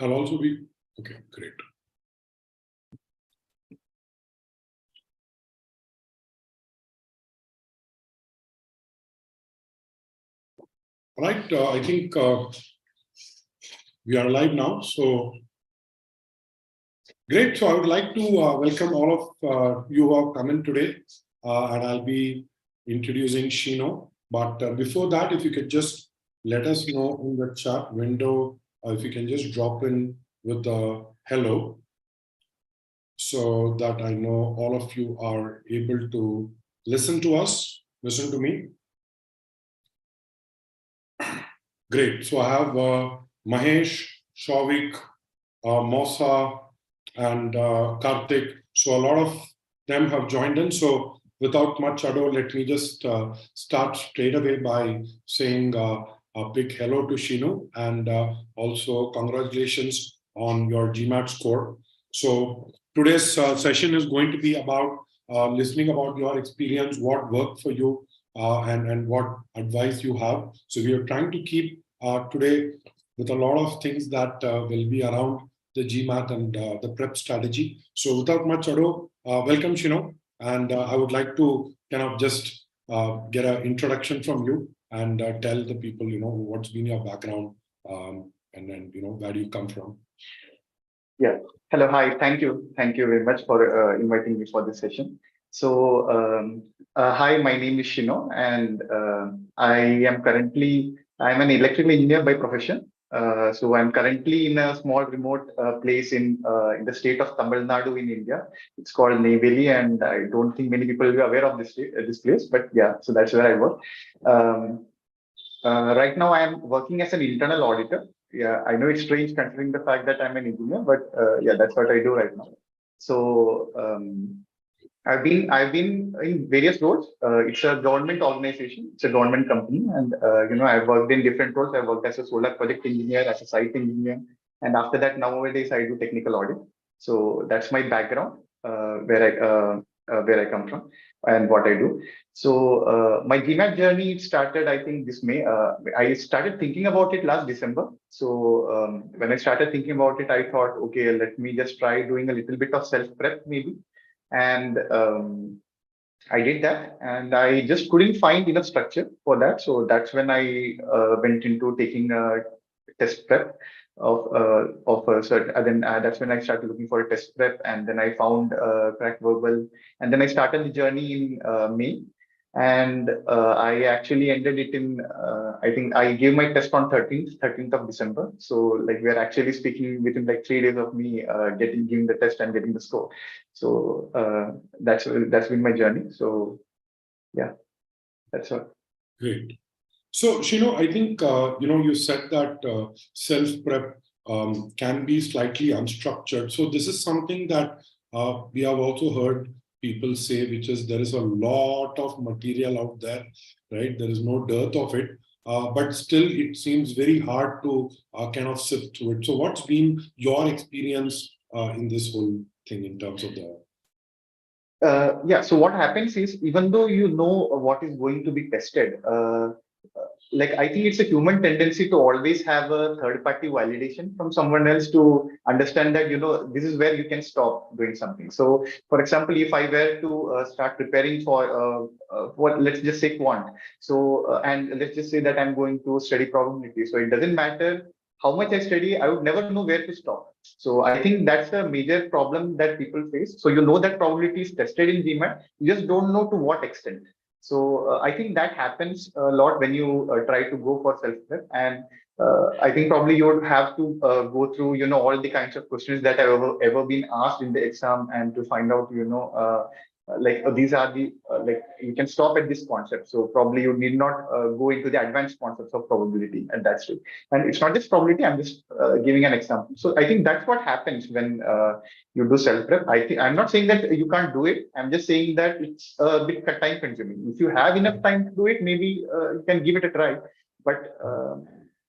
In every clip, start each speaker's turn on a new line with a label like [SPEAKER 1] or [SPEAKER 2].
[SPEAKER 1] I'll also be, okay, great. All right, I think we are live now. So great. So I would like to welcome all of you who have come in today, and I'll be introducing Shino. But before that, if you could just let us know in the chat window, if you can just drop in with the hello, so that I know all of you are able to listen to us, listen to me. Great. So I have Mahesh, Shavik, Mosa, and Karthik. So a lot of them have joined in. So without much ado, let me just start straight away by saying a big hello to Shino, and also congratulations on your GMAT score. So today's session is going to be about listening about your experience, what worked for you, and what advice you have. So we are trying to keep today with a lot of things that will be around the GMAT and the prep strategy. So without much ado, welcome Shino, and I would like to kind of just get an introduction from you and tell the people, what's been your background, and then, where do you come from?
[SPEAKER 2] Yeah. Hello. Hi. Thank you. Thank you very much for inviting me for this session. So, hi, my name is Shino, and I'm an electrical engineer by profession. So I'm currently in a small remote place in the state of Tamil Nadu in India. It's called Neyveli, and I don't think many people will be aware of this place, but yeah, so that's where I work. Right now, I am working as an internal auditor. Yeah, I know it's strange considering the fact that I'm an engineer, but yeah, that's what I do right now. So I've been in various roles. It's a government organization. It's a government company, and I've worked in different roles. I've worked as a solar project engineer, as a site engineer, and after that, nowadays I do technical audit. So that's my background, where I come from and what I do. So my GMAT journey started, I think, this May. I started thinking about it last December. So when I started thinking about it, I thought, okay, let me just try doing a little bit of self prep, maybe. And I did that, and I just couldn't find enough structure for that. So that's when I went into taking a test prep of a certain. And then that's when I started looking for a test prep, and then I found crack verbal, and then I started the journey in May. And I actually ended it in, I think I gave my test on 13th of December. So like we're actually speaking within like 3 days of me giving the test and getting the score. So that's been my journey. So yeah, that's all.
[SPEAKER 1] Great. So Shino, I think, you said that self-prep can be slightly unstructured. So this is something that we have also heard people say, which is there is a lot of material out there, right? There is no dearth of it, but still it seems very hard to kind of sift through it. So what's been your experience in this whole thing in terms of the...
[SPEAKER 2] Yeah, so what happens is, even though you know what is going to be tested, like I think it's a human tendency to always have a third party validation from someone else to understand that this is where you can stop doing something. So for example, if I were to start preparing for what, let's just say quant, so and let's just say that I'm going to study probability, so it doesn't matter how much I study, I would never know where to stop. So I think that's a major problem that people face. So you know that probability is tested in GMAT, you just don't know to what extent. So I think that happens a lot when you try to go for self-prep, and I think probably you would have to go through all the kinds of questions that have ever been asked in the exam, and to find out these are the like you can stop at this concept. So probably you need not go into the advanced concepts of probability at that stage. And it's not just probability. I'm just giving an example. So I think that's what happens when you do self prep. I'm not saying that you can't do it. I'm just saying that it's a bit time consuming. If you have enough time to do it, maybe you can give it a try. But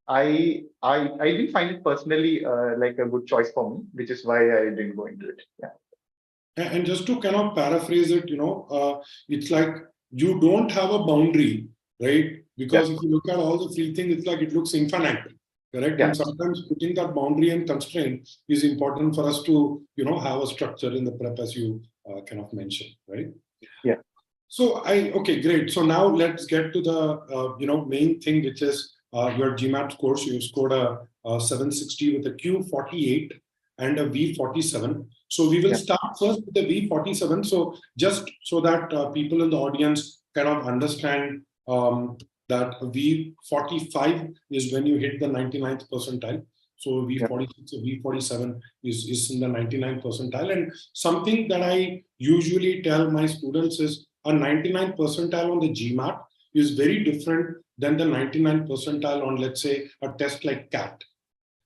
[SPEAKER 2] I didn't find it personally like a good choice for me, which is why I didn't go into it. Yeah.
[SPEAKER 1] And just to kind of paraphrase it, it's like you don't have a boundary, right? Because if you look at all the three things, it's like it looks infinite. correct?
[SPEAKER 2] Yeah.
[SPEAKER 1] And sometimes putting that boundary and constraint is important for us to, have a structure in the prep, as you kind of mentioned, right?
[SPEAKER 2] Yeah.
[SPEAKER 1] So okay, great. So now let's get to the, main thing, which is your GMAT scores. You scored a 760 with a Q48 and a V47. So we will start first with the V47. So just so that people in the audience kind of understand that V45 is when you hit the 99th percentile. So V46 or V47 is in the 99th percentile. And something that I usually tell my students is a 99th percentile on the GMAT is very different than the 99th percentile on, let's say, a test like CAT.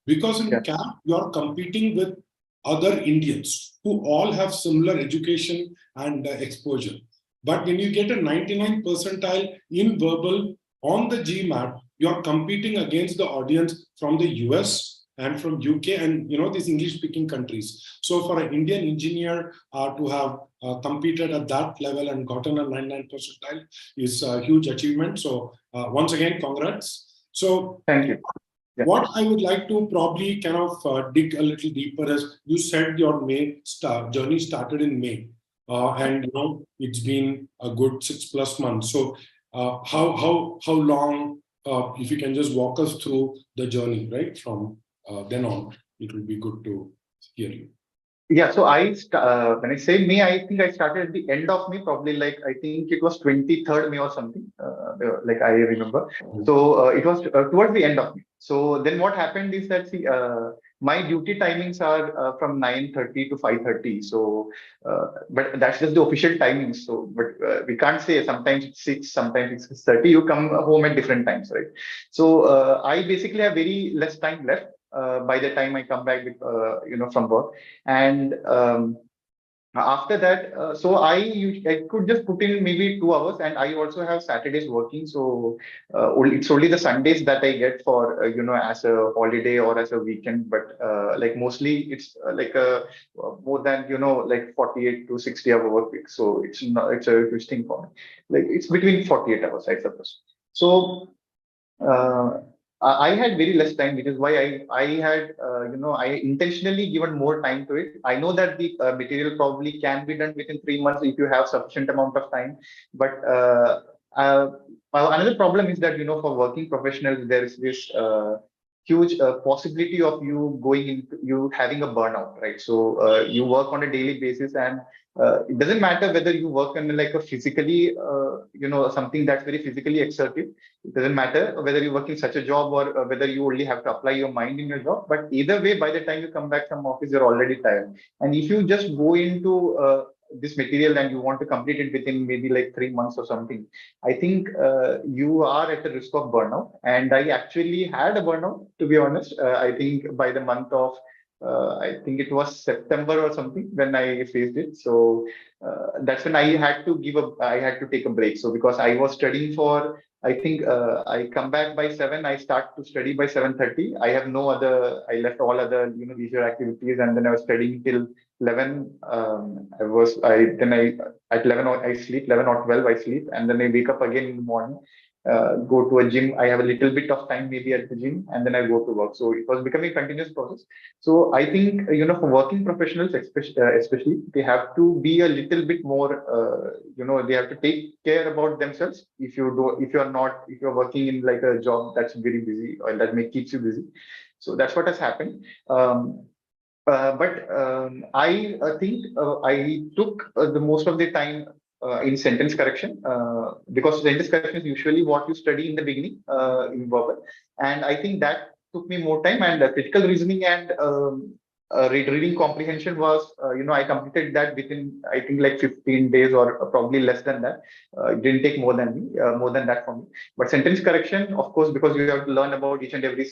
[SPEAKER 1] Because in CAT, you're competing with other Indians who all have similar education and exposure. But when you get a 99th percentile in verbal on the GMAT, you're competing against the audience from the US and from UK and these English-speaking countries. So for an Indian engineer to have competed at that level and gotten a 99 percentile is a huge achievement. So once again, congrats. So
[SPEAKER 2] thank you. Yeah.
[SPEAKER 1] What I would like to probably kind of dig a little deeper is, you said your journey started in May, and it's been a good 6+ months. So how long? If you can just walk us through the journey, right, from then on, it will be good to hear you.
[SPEAKER 2] Yeah, so when I say May, I think I started at the end of May, probably like I think it was 23rd May or something, like I remember. So it was towards the end of May. So then what happened is that my duty timings are from 9:30 to 5:30. So, but that's just the official timings. So, but we can't say sometimes it's 6, sometimes it's 6:30. You come home at different times, right? So I basically have very less time left. By the time I come back with, from work. And after that, so I could just put in maybe 2 hours, and I also have Saturdays working. So it's only the Sundays that I get for, as a holiday or as a weekend. But like mostly it's like more than, like 48 to 60 hour work week. So it's a huge thing for me. Like it's between 48 hours, I suppose. So, I had very less time, which is why I had I intentionally given more time to it. I know that the material probably can be done within 3 months if you have sufficient amount of time, but another problem is that for working professionals there is this huge possibility of you going into you having a burnout, right? So you work on a daily basis, and it doesn't matter whether you work in like a physically, something that's very physically exertive. It doesn't matter whether you work in such a job or whether you only have to apply your mind in your job. But either way, by the time you come back from office, you're already tired. And if you just go into this material and you want to complete it within maybe like 3 months or something, I think you are at the risk of burnout. And I actually had a burnout, to be honest. I think by the month of I think it was September or something when I faced it. So that's when I had to I had to take a break. So because I was studying for, I think I come back by 7, I start to study by 7:30. I have no other, I left all other, leisure activities, and then I was studying till 11. Then at 11 I sleep, 11 or 12 I sleep, and then I wake up again in the morning. Go to a gym. I have a little bit of time maybe at the gym, and then I go to work. So it was becoming a continuous process. So I think for working professionals, especially, they have to be a little bit more. They have to take care about themselves. If you're working in like a job that's very busy or that may keeps you busy. So that's what has happened. But I think I took the most of the time in sentence correction, because sentence correction is usually what you study in the beginning in verbal, and I think that took me more time. And critical reasoning and reading comprehension was, I completed that within, I think, like 15 days or probably less than that. It didn't take more than that for me. But sentence correction, of course, because you have to learn about each and every,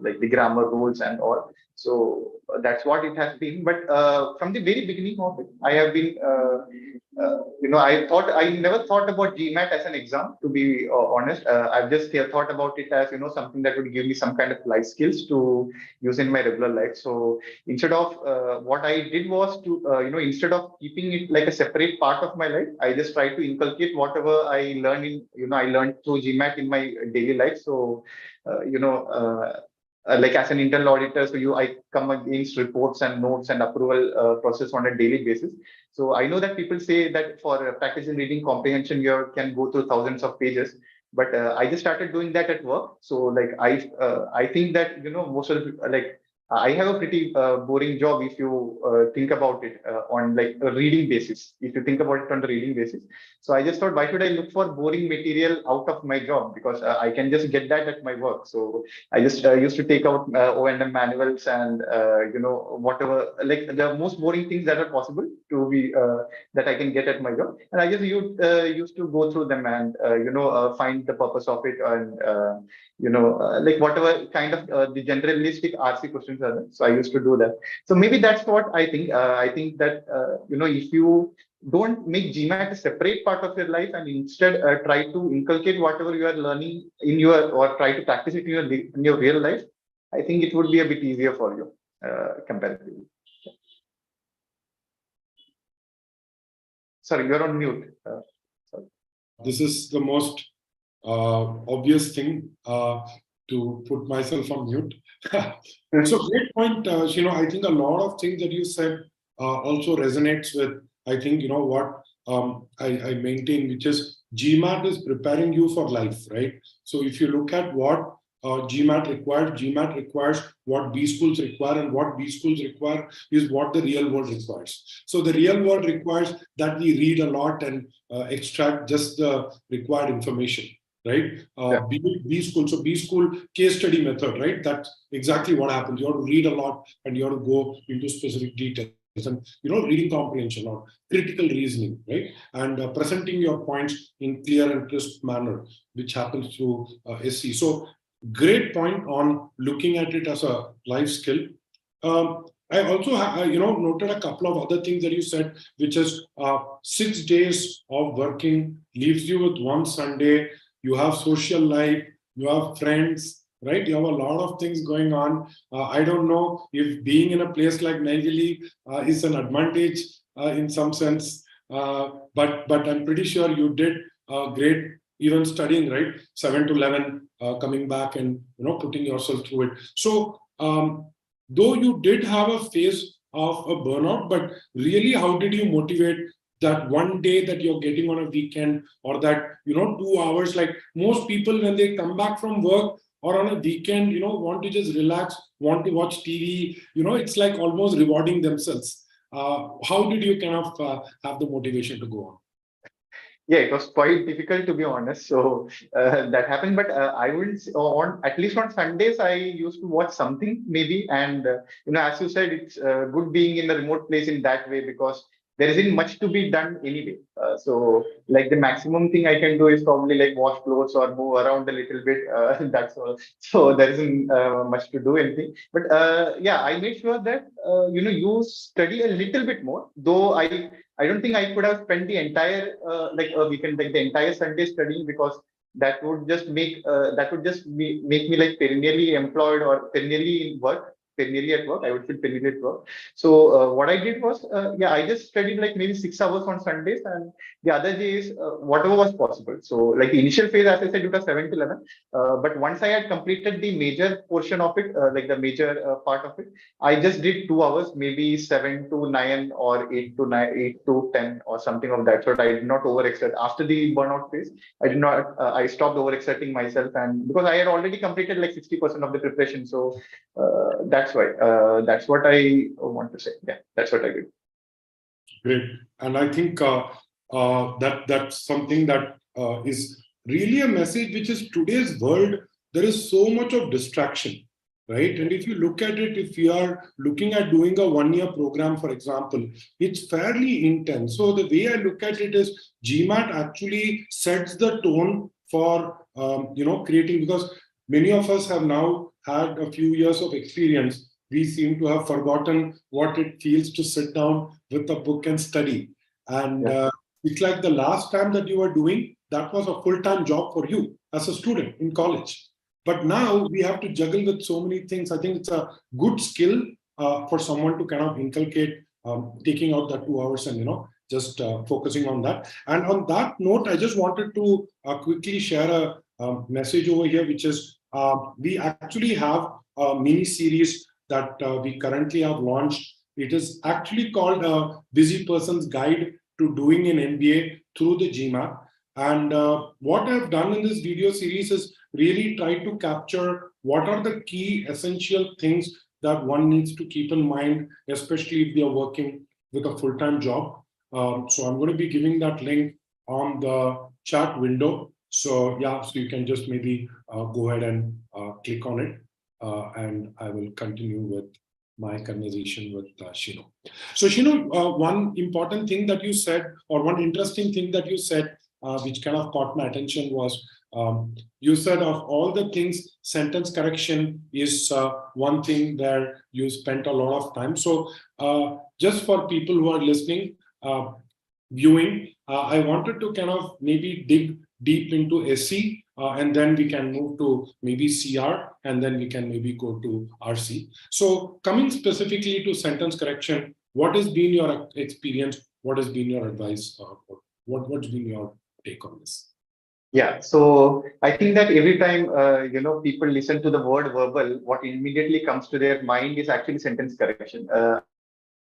[SPEAKER 2] like the grammar rules and all. So that's what it has been. But from the very beginning of it, I have been, I never thought about GMAT as an exam, to be honest. I've just thought about it as, something that would give me some kind of life skills to use in my regular life. So instead of what I did was to, instead of keeping it like a separate part of my life, I just try to inculcate whatever I learn I learned through GMAT in my daily life. So, like as an internal auditor, so I come against reports and notes and approval process on a daily basis. So I know that people say that for practicing reading comprehension, you can go through thousands of pages, but I just started doing that at work. So like I think that most of the like I have a pretty boring job if you think about it on like a reading basis. If you think about it on the reading basis, so I just thought, why should I look for boring material out of my job? Because I can just get that at my work. So I just used to take out O&M manuals and whatever like the most boring things that are possible to be that I can get at my job, and I just used to go through them and find the purpose of it and like whatever kind of the generalistic RC questions are there. So I used to do that. So maybe that's what I think. I think that if you don't make GMAT a separate part of your life and instead try to inculcate whatever you are learning in your or try to practice it in your real life, I think it would be a bit easier for you comparatively. Sorry, you're on mute. Sorry.
[SPEAKER 1] This is the most obvious thing to put myself on mute. So great point, Shino. I think a lot of things that you said also resonates with, I think, what I maintain, which is GMAT is preparing you for life, right? So if you look at what GMAT requires what B schools require, and what B schools require is what the real world requires. So the real world requires that we read a lot and extract just the required information, right? B school, so B school case study method, right? That's exactly what happens. You have to read a lot and you have to go into specific details. And reading comprehension or critical reasoning, right? And presenting your points in clear and crisp manner, which happens through SC. So great point on looking at it as a life skill. I also noted a couple of other things that you said, which is 6 days of working leaves you with one Sunday. You have social life, you have friends, right? You have a lot of things going on. I don't know if being in a place like Naigali is an advantage in some sense, but I'm pretty sure you did great even studying, right? 7 to 11, coming back and putting yourself through it. So though you did have a phase of a burnout, but really, how did you motivate that one day that you're getting on a weekend, or that 2 hours? Like most people, when they come back from work or on a weekend, want to just relax, want to watch TV, it's like almost rewarding themselves. How did you kind of have the motivation to go on?
[SPEAKER 2] Yeah, it was quite difficult, to be honest. So that happened, but I will on at least on Sundays I used to watch something maybe, and as you said, it's good being in a remote place in that way, because there isn't much to be done anyway. So like the maximum thing I can do is probably like wash clothes or move around a little bit. That's all. So there isn't much to do anything. But yeah, I made sure that you study a little bit more. Though I don't think I could have spent the entire like a weekend, like the entire Sunday studying, because that would just make make me like perennially employed or perennially in work. Perennially at work, I would feel perennially at work. So what I did was, yeah, I just studied like maybe 6 hours on Sundays, and the other days whatever was possible. So like the initial phase, as I said, it was 7 to 11. But once I had completed the major portion of it, like the major part of it, I just did 2 hours, maybe 7 to 9 or 8 to 9, 8 to 10 or something of that sort. I did not overexert after the burnout phase. I did not. I stopped overexerting myself, and because I had already completed like 60% of the preparation, so that's why. That's what I want to say. Yeah, that's what I did.
[SPEAKER 1] Great, and I think that's something that is really a message, which is today's world. There is so much of distraction, right? And if you look at it, if you are looking at doing a 1-year program, for example, it's fairly intense. So the way I look at it is GMAT actually sets the tone for creating, because many of us have now had a few years of experience we seem to have forgotten what it feels to sit down with a book and study. And it's like the last time that you were doing, that was a full-time job for you as a student in college. But now we have to juggle with so many things. I think it's a good skill for someone to kind of inculcate taking out that 2 hours and, just focusing on that. And on that note, I just wanted to quickly share a message over here, which is we actually have a mini series that we currently have launched. It is actually called a Busy Person's Guide to Doing an MBA through the GMAT. And what I've done in this video series is really try to capture what are the key essential things that one needs to keep in mind, especially if they are working with a full-time job. So I'm going to be giving that link on the chat window. So so you can just maybe go ahead and click on it, and I will continue with my conversation with Shino. So Shino, one important thing that you said, or one interesting thing that you said, which kind of caught my attention was you said of all the things, sentence correction is one thing where you spent a lot of time. So just for people who are listening, viewing, I wanted to kind of maybe dig deep into SC, and then we can move to maybe CR, and then we can maybe go to RC. So coming specifically to sentence correction, what has been your experience? What has been your advice? What's been your take on this?
[SPEAKER 2] Yeah, so I think that every time people listen to the word verbal, what immediately comes to their mind is actually sentence correction.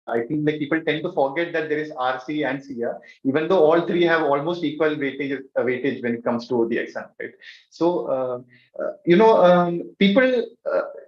[SPEAKER 2] I think like people tend to forget that there is RC and CR, even though all three have almost equal weightage when it comes to the exam, right? So people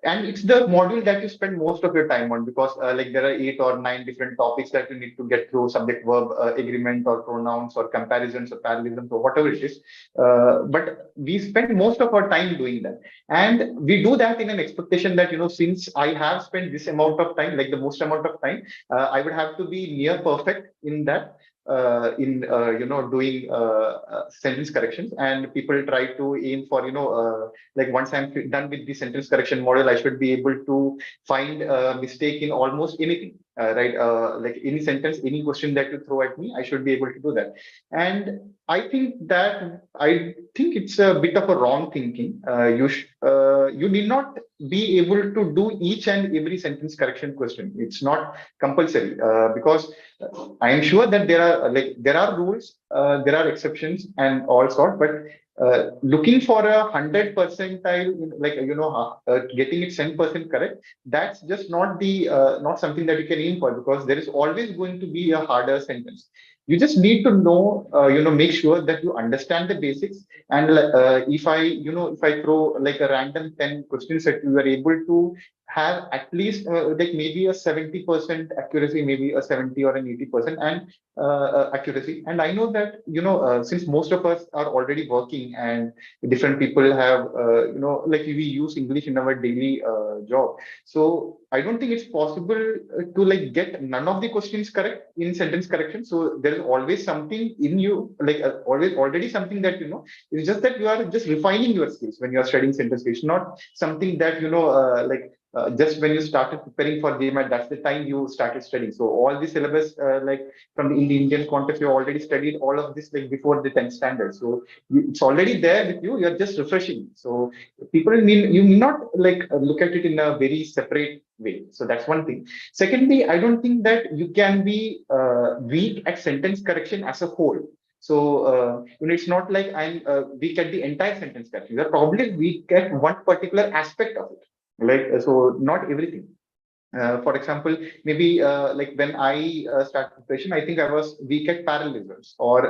[SPEAKER 2] and it's the module that you spend most of your time on, because like there are 8 or 9 different topics that you need to get through: subject verb agreement, or pronouns, or comparisons, or parallelisms, or whatever it is. But we spend most of our time doing that, and we do that in an expectation that since I have spent this amount of time, like the most amount of time, I would have to be near perfect in that, doing sentence corrections. And people try to aim for like once I'm done with the sentence correction model, I should be able to find a mistake in almost anything, right? Like any sentence, any question that you throw at me, I should be able to do that. And I think it's a bit of a wrong thinking. You need not be able to do each and every sentence correction question. It's not compulsory, because I am sure that there are rules, there are exceptions and all sort, but looking for 100 percentile, getting it 10% correct, that's just not something that you can aim for, because there is always going to be a harder sentence. You just need to know, make sure that you understand the basics. And if I throw like a random 10 questions that you are able to have at least like maybe a 70% accuracy, maybe a 70 or an 80% and accuracy. And I know that since most of us are already working, and different people have like we use English in our daily job, so I don't think it's possible to like get none of the questions correct in sentence correction. So there is always something in you, like always already something that it's just that you are just refining your skills when you are studying sentence correction, not something that just when you started preparing for GMAT, that's the time you started studying. So all the syllabus, like in the Indian context, you already studied all of this like before the 10th standard. So it's already there with you. You're just refreshing. So you need not like look at it in a very separate way. So that's one thing. Secondly, I don't think that you can be weak at sentence correction as a whole. So it's not like I'm weak at the entire sentence correction. You're probably weak at one particular aspect of it. So not everything. For example, maybe like when I started preparation, I think I was weak at parallelisms or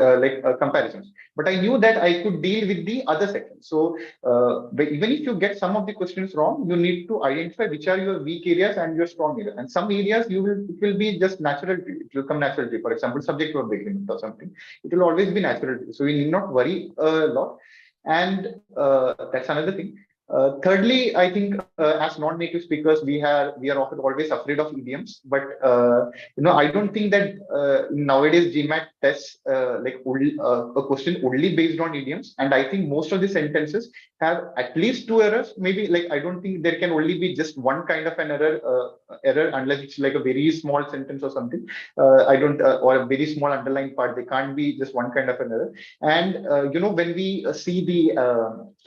[SPEAKER 2] comparisons, but I knew that I could deal with the other sections. So but even if you get some of the questions wrong, you need to identify which are your weak areas and your strong areas. And some areas it will be just natural to you. It will come natural to you. For example, subject verb agreement or something, it will always be natural to you. So you need not worry a lot. And that's another thing. Thirdly, I think as non-native speakers, we are often always afraid of idioms. But I don't think that nowadays GMAT tests a question only based on idioms. And I think most of the sentences have at least two errors. Maybe like I don't think there can only be just one kind of an error unless it's like a very small sentence or something. I don't or a very small underlying part. They can't be just one kind of an error. And when we see the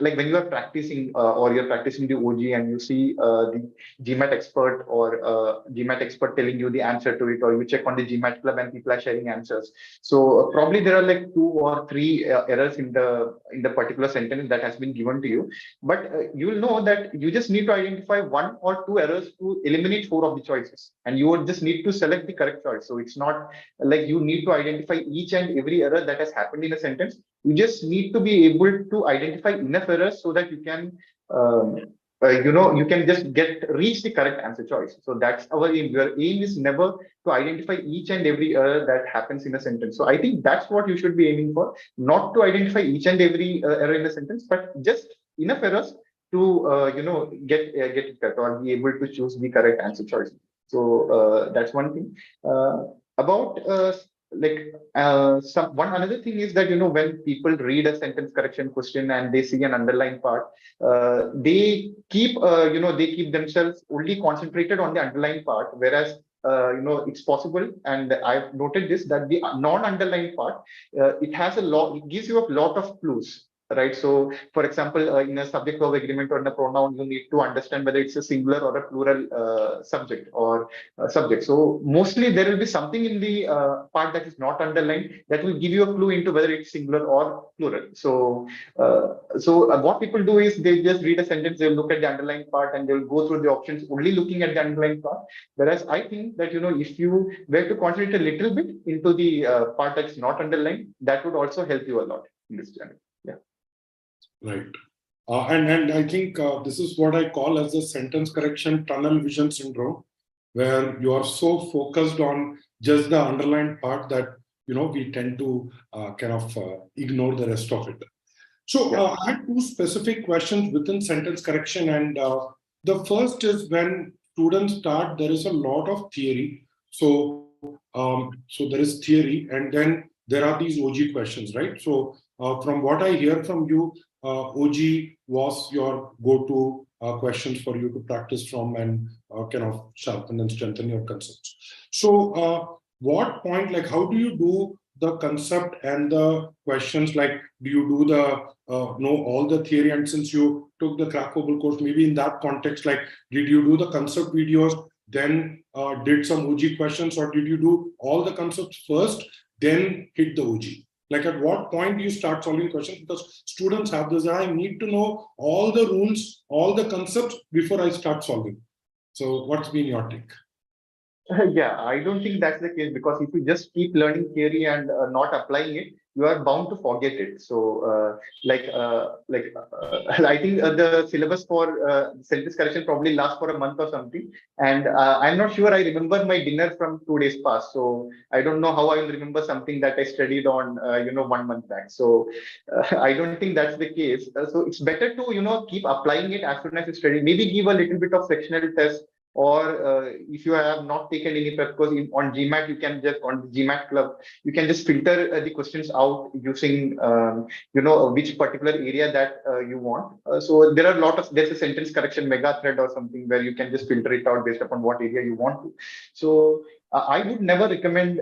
[SPEAKER 2] like when you are practicing or you're practicing the OG and you see the GMAT expert or GMAT expert telling you the answer to it, or you check on the GMAT club and people are sharing answers. So probably there are like two or three errors in the particular sentence that has been given to you. But you will know that you just need to identify one or two errors to eliminate four of the choices, and you would just need to select the correct choice. So it's not like you need to identify each and every error that has happened in a sentence. You just need to be able to identify enough errors so that you can you can just reach the correct answer choice. So that's our aim. Your aim is never to identify each and every error that happens in a sentence. So I think that's what you should be aiming for, not to identify each and every error in a sentence, but just enough errors to get it correct or be able to choose the correct answer choice. So that's one thing. About some one another thing is that when people read a sentence correction question and they see an underlying part, they keep they keep themselves only concentrated on the underlying part, whereas it's possible, and I've noted this, that the non-underlying part, it gives you a lot of clues, right? So for example, in a subject verb agreement or in a pronoun, you need to understand whether it's a singular or a plural subject or subject. So mostly there will be something in the part that is not underlined that will give you a clue into whether it's singular or plural. So what people do is they just read a sentence, they'll look at the underlying part and they'll go through the options only looking at the underlying part. Whereas I think that if you were to concentrate a little bit into the part that's not underlined, that would also help you a lot in this journey. Yeah.
[SPEAKER 1] Right. And I think this is what I call as the sentence correction tunnel vision syndrome, where you are so focused on just the underlined part that we tend to ignore the rest of it. So I had two specific questions within sentence correction, and the first is when students start, there is a lot of theory. So there is theory, and then there are these OG questions, right? So from what I hear from you, OG was your go-to questions for you to practice from and sharpen and strengthen your concepts. So what point, like how do you do the concept and the questions? Like, do you do the know all the theory? And since you took the Crackable course, maybe in that context, like, did you do the concept videos, then did some OG questions, or did you do all the concepts first, then hit the OG? Like, at what point do you start solving questions? Because students have this, I need to know all the rules, all the concepts before I start solving. So what's been your take?
[SPEAKER 2] Yeah, I don't think that's the case, because if you just keep learning theory and not applying it, you are bound to forget it. So, I think the syllabus for sentence correction probably lasts for a month or something, and I'm not sure I remember my dinner from 2 days past. So I don't know how I will remember something that I studied on 1 month back. So I don't think that's the case. So it's better to keep applying it as soon as you study. Maybe give a little bit of sectional test, or if you have not taken any prep, because on GMAT you can just, on the GMAT club, you can just filter the questions out using which particular area that you want. So there are there's a sentence correction mega thread or something where you can just filter it out based upon what area you want to. So I would never recommend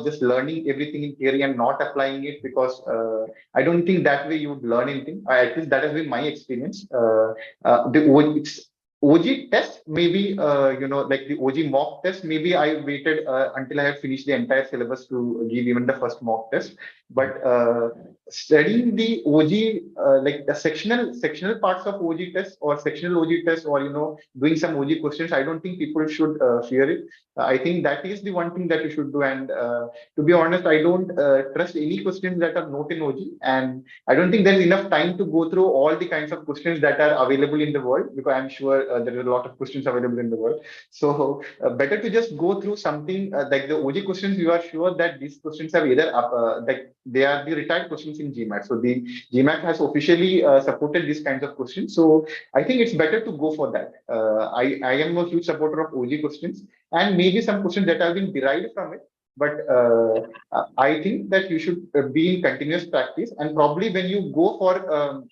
[SPEAKER 2] just learning everything in theory and not applying it, because I don't think that way you would learn anything. At least that has been my experience. It's OG test, maybe, like the OG mock test, maybe I waited until I had finished the entire syllabus to give even the first mock test. But studying the OG, like the sectional parts of OG test or sectional OG test, or, doing some OG questions, I don't think people should fear it. I think that is the one thing that you should do. And to be honest, I don't trust any questions that are not in OG. And I don't think there's enough time to go through all the kinds of questions that are available in the world, because I'm sure there are a lot of questions available in the world. So better to just go through something like the OG questions. You are sure that these questions have either like they are the retired questions in GMAT. So the GMAT has officially supported these kinds of questions. So I think it's better to go for that. I am a huge supporter of OG questions, and maybe some questions that have been derived from it. But I think that you should be in continuous practice, and probably when you go for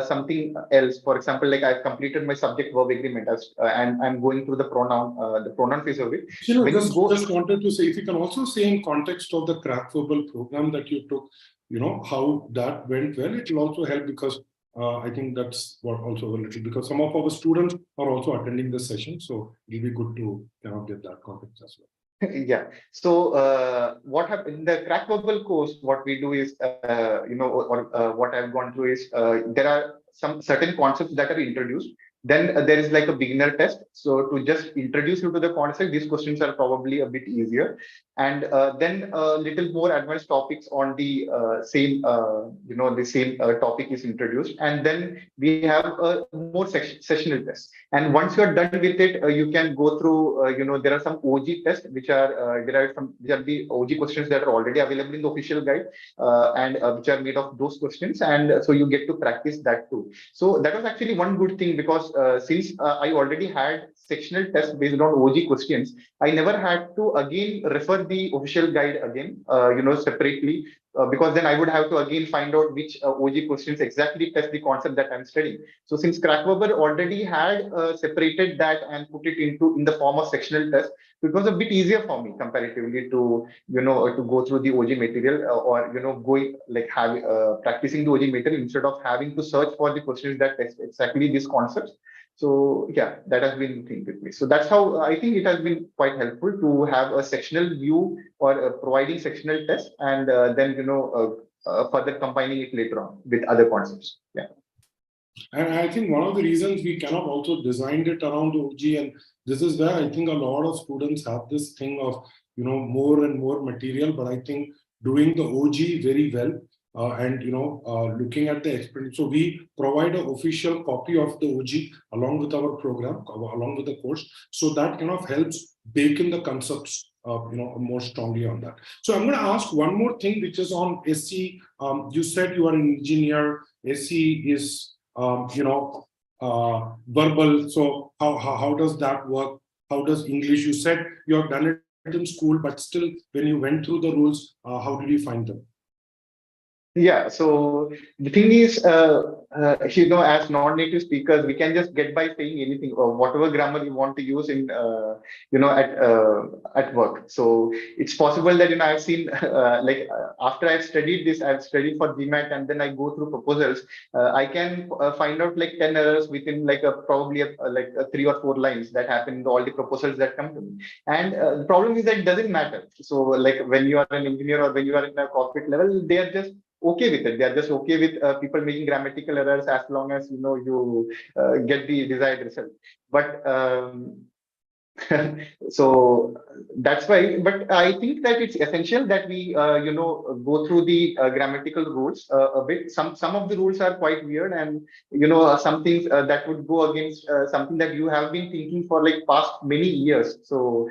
[SPEAKER 2] something else, for example, like I've completed my subject verb agreement and I'm going through the pronoun phase of it.
[SPEAKER 1] You know,
[SPEAKER 2] When you go,
[SPEAKER 1] just wanted to say, if you can also say in context of the crack verbal program that you took, you know, how that went well, it will also help, because I think that's what also a little, because some of our students are also attending the session, so it'll be good to kind of get that context as well.
[SPEAKER 2] yeah. So what happened in the crack verbal course? What we do is, what I've gone through is there are some certain concepts that are introduced. Then there is like a beginner test. So to just introduce you to the concept, these questions are probably a bit easier. And then a little more advanced topics on the same topic is introduced. And then we have a more sessional test. And once you're done with it, you can go through, there are some OG tests which are derived from, which are the OG questions that are already available in the official guide, and which are made of those questions. And so you get to practice that too. So that was actually one good thing, because since I already had sectional tests based on OG questions, I never had to again refer the official guide again, separately, because then I would have to again find out which OG questions exactly test the concept that I'm studying. So since Crackweber already had separated that and put it in the form of sectional test, it was a bit easier for me comparatively to to go through the OG material, or going like practicing the OG material instead of having to search for the questions that test exactly these concepts. So yeah, that has been the thing with me. So that's how I think it has been quite helpful to have a sectional view, or providing sectional tests, and then further combining it later on with other concepts. Yeah.
[SPEAKER 1] And I think one of the reasons we cannot also designed it around OG, and this is where I think a lot of students have this thing of, more and more material, but I think doing the OG very well, and looking at the experience. So we provide an official copy of the OG along with our program, along with the course. So that kind of helps bake in the concepts, more strongly on that. So I'm going to ask one more thing, which is on SC. You said you are an engineer. SC is verbal. So how does that work? How does English? You said you have done it in school, but still, when you went through the rules, how did you find them?
[SPEAKER 2] Yeah, so the thing is, as non-native speakers, we can just get by saying anything or whatever grammar you want to use in, at work. So it's possible that, I've seen, after I've studied this, I've studied for GMAT, and then I go through proposals, I can find out like 10 errors within like probably 3 or 4 lines that happen in all the proposals that come to me. And the problem is that it doesn't matter. So like when you are an engineer or when you are in a corporate level, they are just okay with it. They are just okay with people making grammatical errors, as long as you get the desired result. But so that's why. But I think that it's essential that we go through the grammatical rules a bit. Some of the rules are quite weird, and some things that would go against something that you have been thinking for like past many years. So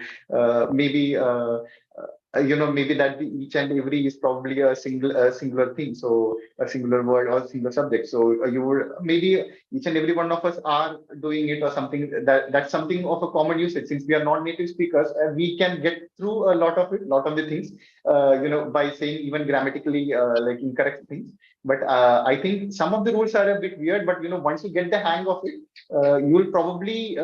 [SPEAKER 2] maybe. Maybe that each and every is probably a singular thing, so a singular word or singular subject. So you would maybe each and every one of us are doing it, or something that's something of a common usage. Since we are non-native speakers, we can get through a lot of the things, by saying even grammatically like incorrect things. But I think some of the rules are a bit weird. But once you get the hang of it, you will probably.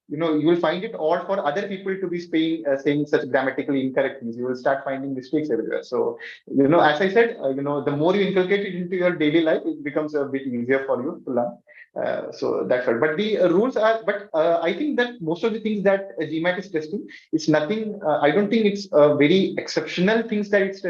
[SPEAKER 2] You will find it odd for other people to be saying such grammatically incorrect things. You will start finding mistakes everywhere. So, as I said, the more you inculcate it into your daily life, it becomes a bit easier for you to learn. So that's right. But the rules are, but I think that most of the things that GMAT is testing, it's nothing, I don't think it's very exceptional things that it's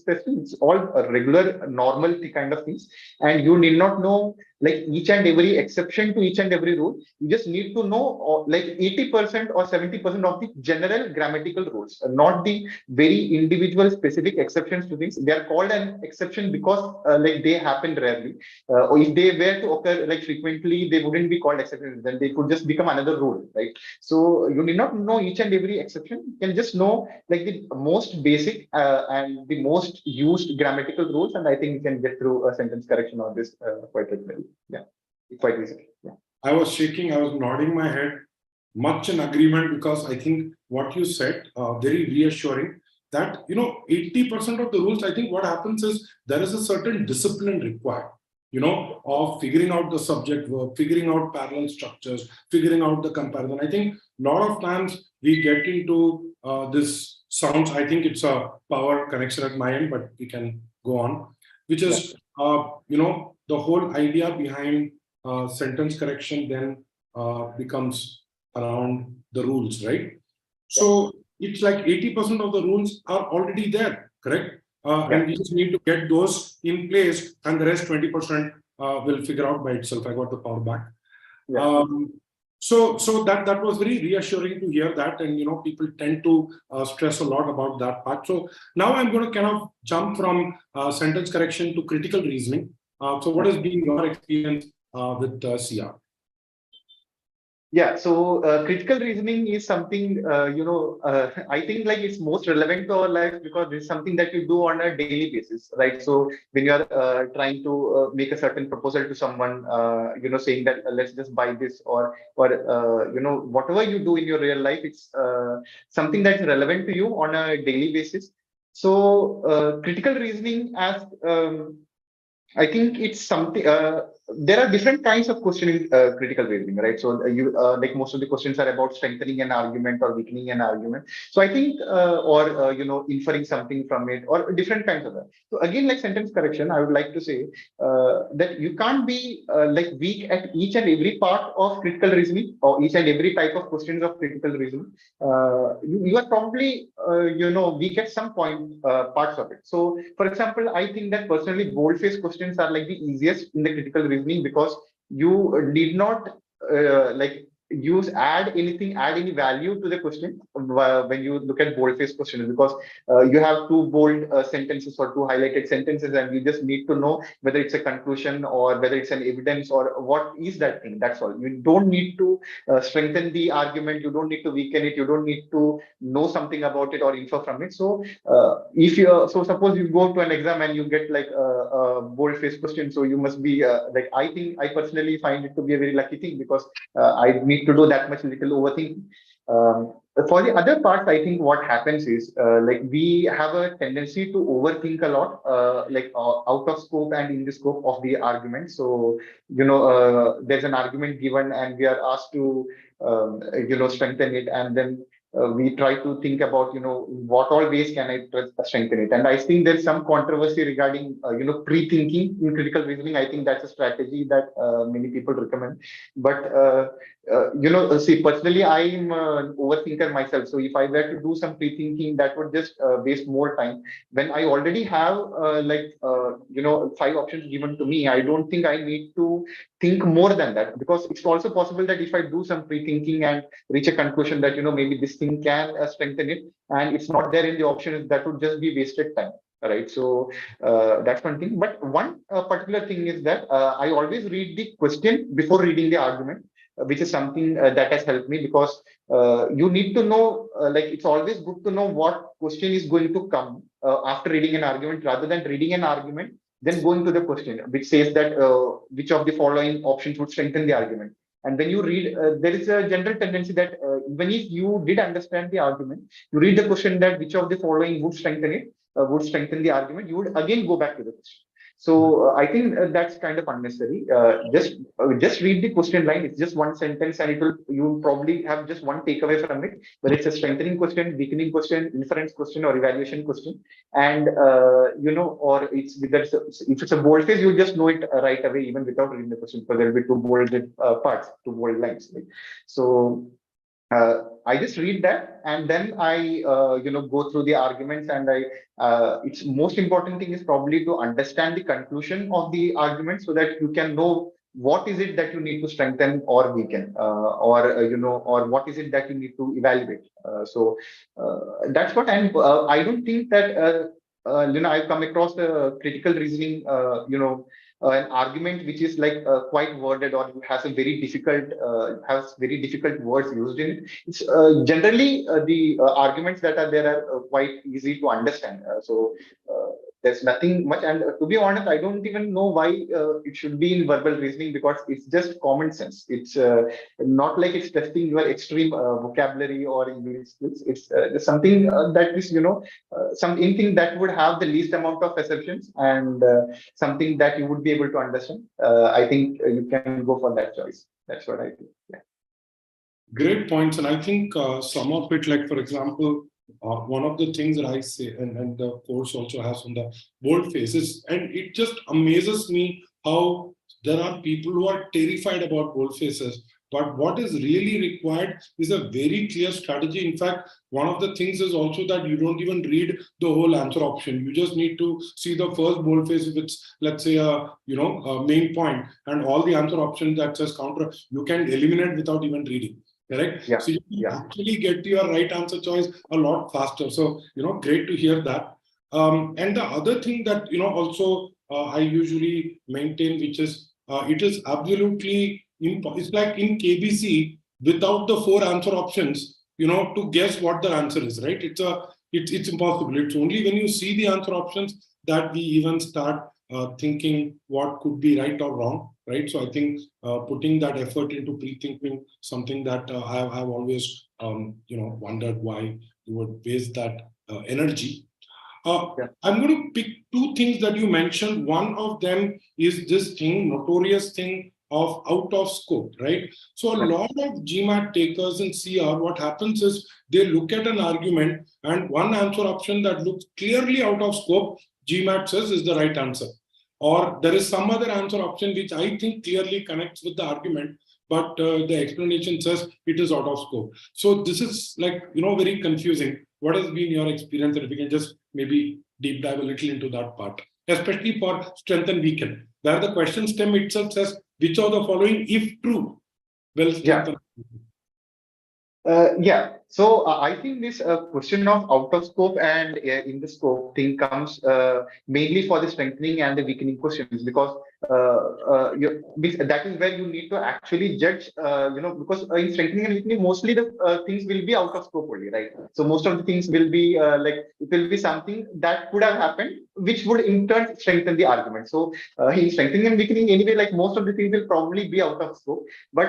[SPEAKER 2] testing. It's all regular, normal kind of things. And you need not know like each and every exception to each and every rule. You just need to know like 80% or 70% of the general grammatical rules, not the very individual specific exceptions to things. They are called an exception because like they happen rarely. Or if they were to occur like frequently, they wouldn't be called exceptions. Then they could just become another rule, right? So you need not know each and every exception. You can just know like the most basic and the most used grammatical rules, and I think we can get through a sentence correction on this quite well. Yeah, quite easily. Yeah.
[SPEAKER 1] I was shaking, I was nodding my head, much in agreement, because I think what you said, very reassuring, that 80% of the rules, I think what happens is there is a certain discipline required, of figuring out the subject verb, figuring out parallel structures, figuring out the comparison. I think a lot of times we get into this sounds, I think it's a power connection at my end, but we can go on, which is, the whole idea behind sentence correction then becomes around the rules, right? So it's like 80% of the rules are already there, correct? And we just need to get those in place, and the rest 20% will figure out by itself. I got the power back. So that was very reassuring to hear that, and people tend to stress a lot about that part. So now I'm going to kind of jump from sentence correction to critical reasoning. So what has been your experience with CR?
[SPEAKER 2] Yeah, so critical reasoning is something, I think like it's most relevant to our life because it's something that you do on a daily basis, right? So when you are trying to make a certain proposal to someone, saying that let's just buy this, or whatever you do in your real life, it's something that's relevant to you on a daily basis. So critical reasoning as I think it's something. There are different kinds of questioning critical reasoning, right? So you like most of the questions are about strengthening an argument or weakening an argument. So I think, or inferring something from it, or different kinds of that. So again, like sentence correction, I would like to say that you can't be like weak at each and every part of critical reasoning or each and every type of questions of critical reasoning. You are probably weak at some point parts of it. So for example, I think that personally bold-faced questions are like the easiest in the critical reasoning because you need not like add any value to the question when you look at bold-faced questions, because you have two bold sentences or two highlighted sentences, and you just need to know whether it's a conclusion or whether it's an evidence or what is that thing. That's all. You don't need to strengthen the argument. You don't need to weaken it. You don't need to know something about it or infer from it. So if you so suppose you go to an exam and you get like a bold-faced question, so you must be like, I think I personally find it to be a very lucky thing because I need to do that much little overthinking. For the other parts, I think what happens is like we have a tendency to overthink a lot, out of scope and in the scope of the argument. So there's an argument given, and we are asked to strengthen it, and then we try to think about what all ways can I strengthen it. And I think there's some controversy regarding pre-thinking in critical reasoning. I think that's a strategy that many people recommend, but see, personally, I'm an overthinker myself. So if I were to do some pre-thinking, that would just waste more time. When I already have 5 options given to me, I don't think I need to think more than that, because it's also possible that if I do some pre-thinking and reach a conclusion that maybe this thing can strengthen it, and it's not there in the options, that would just be wasted time. Right. So that's one thing. But one particular thing is that I always read the question before reading the argument, which is something that has helped me, because you need to know, like it's always good to know what question is going to come after reading an argument, rather than reading an argument then going to the question which says that which of the following options would strengthen the argument. And when you read, there is a general tendency that even if you did understand the argument, you read the question that which of the following would strengthen it, would strengthen the argument, you would again go back to the question. So I think that's kind of unnecessary. Just read the question line. It's just one sentence, and you'll probably have just one takeaway from it, whether it's a strengthening question, weakening question, inference question, or evaluation question. And or if it's a bold face, you just know it right away, even without reading the question, because there'll be two bolded parts, two bold lines. Right? So I just read that, and then I go through the arguments, and its most important thing is probably to understand the conclusion of the argument, so that you can know what is it that you need to strengthen or weaken, or what is it that you need to evaluate. That's what, and I don't think that I've come across the critical reasoning, an argument which is like quite worded or has a very difficult has very difficult words used in it. It's generally the arguments that are there are quite easy to understand. There's nothing much, and to be honest, I don't even know why it should be in verbal reasoning, because it's just common sense. It's not like it's testing your extreme vocabulary or English skills. It's just something that is, something that would have the least amount of assumptions, and something that you would be able to understand. I think you can go for that choice. That's what I think. Yeah.
[SPEAKER 1] Great points. And I think some of it, like, for example, one of the things that I say, and the course also has on the bold faces, and it just amazes me how there are people who are terrified about bold faces. But what is really required is a very clear strategy. In fact, one of the things is also that you don't even read the whole answer option. You just need to see the first boldface if it's, let's say, a main point, and all the answer options that says counter, you can eliminate without even reading. Correct?
[SPEAKER 2] Yeah.
[SPEAKER 1] So you can actually get to your right answer choice a lot faster. So, great to hear that. And the other thing that, also I usually maintain, which is, it is absolutely, it's like in KBC, without the 4 answer options, to guess what the answer is, right? It's impossible. It's only when you see the answer options that we even start thinking what could be right or wrong, right? So I think putting that effort into pre-thinking, something that I've always wondered why you would waste that energy. I'm going to pick 2 things that you mentioned. One of them is this notorious thing of out of scope, right? So a lot of GMAT takers in CR, what happens is they look at an argument, and one answer option that looks clearly out of scope, GMAT says is the right answer. Or there is some other answer option which I think clearly connects with the argument, but the explanation says it is out of scope. So this is like, very confusing. What has been your experience? And if you can just maybe deep dive a little into that part, especially for strength and weaken, where the question stem itself says, which of the following, if true, will strengthen?
[SPEAKER 2] So I think this question of out of scope and in the scope thing comes mainly for the strengthening and the weakening questions, because that is where you need to actually judge, because in strengthening and weakening, mostly the things will be out of scope only, right? So most of the things will be it will be something that could have happened, which would in turn strengthen the argument. So in strengthening and weakening, anyway, like most of the things will probably be out of scope, but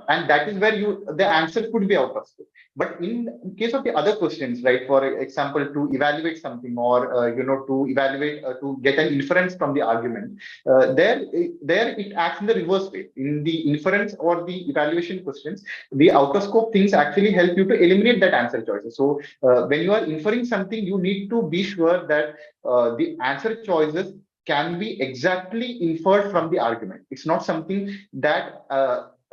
[SPEAKER 2] and that is where the answer could be out of scope. But in case of the other questions, right, for example, to evaluate something, or to evaluate to get an inference from the argument, there it acts in the reverse way. In the inference or the evaluation questions, the out of scope things actually help you to eliminate that answer choices. So when you are inferring something, you need to be sure that the answer choices can be exactly inferred from the argument. It's not something that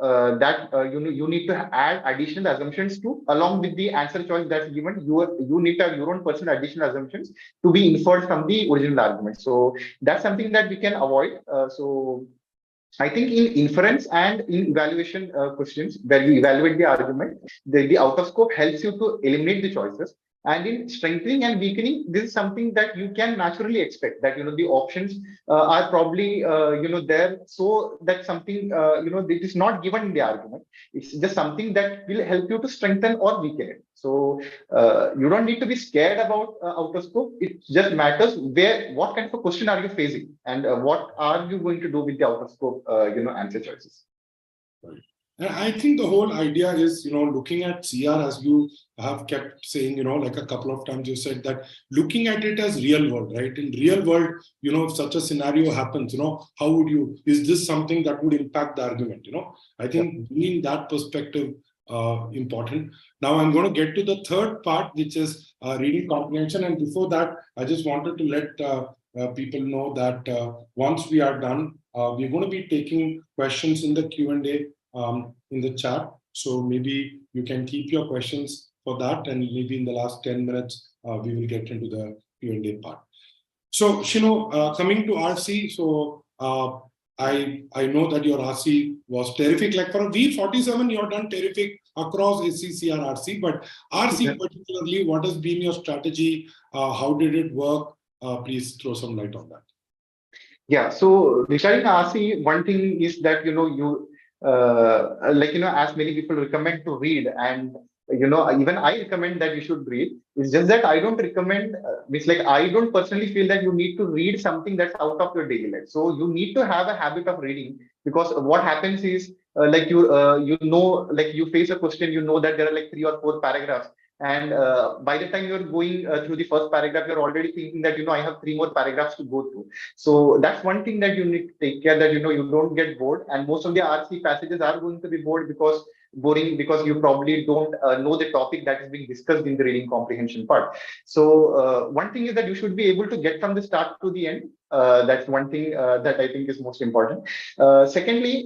[SPEAKER 2] you need to add additional assumptions to, along with the answer choice that's given. You need to have your own personal additional assumptions to be inferred from the original argument. So that's something that we can avoid. So I think in inference and in evaluation questions, where you evaluate the argument, the out of scope helps you to eliminate the choices. And in strengthening and weakening, this is something that you can naturally expect, that the options are probably there, so that something it is not given in the argument. It's just something that will help you to strengthen or weaken it. So you don't need to be scared about out of scope. It just matters what kind of a question are you facing, and what are you going to do with the out of scope answer choices.
[SPEAKER 1] Right. And I think the whole idea is, looking at CR, as you have kept saying, like a couple of times you said that looking at it as real world, right? In real world, if such a scenario happens, how would is this something that would impact the argument? I think bringing that perspective important. Now I'm going to get to the third part, which is reading comprehension. And before that, I just wanted to let people know that once we are done, we're going to be taking questions in the Q&A in the chat. So maybe you can keep your questions for that, and maybe in the last 10 minutes, we will get into the Q&A part. So, Shino, coming to RC, so I know that your RC was terrific. Like for a V47, you have done terrific across SCCR RC, but RC particularly, what has been your strategy? How did it work? Please throw some light on that.
[SPEAKER 2] Yeah, so regarding RC, one thing is that as many people recommend to read, and even I recommend that you should read. It's just that I don't recommend. It's like I don't personally feel that you need to read something that's out of your daily life. So you need to have a habit of reading, because what happens is like you face a question, you know that there are like 3 or 4 paragraphs. And by the time you're going through the first paragraph, you're already thinking that, I have 3 more paragraphs to go through. So that's one thing that you need to take care, that, you don't get bored. And most of the RC passages are going to be boring because you probably don't know the topic that is being discussed in the reading comprehension part. So one thing is that you should be able to get from the start to the end. That's one thing that I think is most important. Secondly,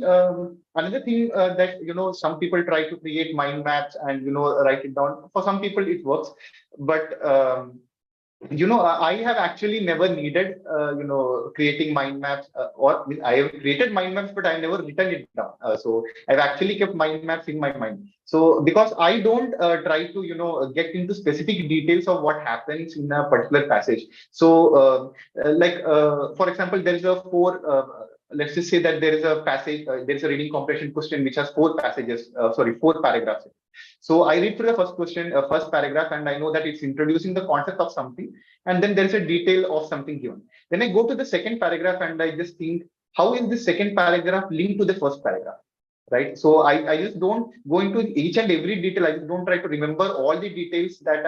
[SPEAKER 2] another thing that some people try to create mind maps and write it down. For some people it works, but I have actually never needed, creating mind maps, or I have created mind maps, but I've never written it down. So I've actually kept mind maps in my mind. So because I don't try to, get into specific details of what happens in a particular passage. So, for example, there is a let's just say that there is a passage, there is a reading comprehension question which has 4 paragraphs. So I read through the first question, first paragraph, and I know that it's introducing the concept of something, and then there is a detail of something given. Then I go to the second paragraph and I just think, how is the second paragraph linked to the first paragraph? Right. So I just don't go into each and every detail. I just don't try to remember all the details that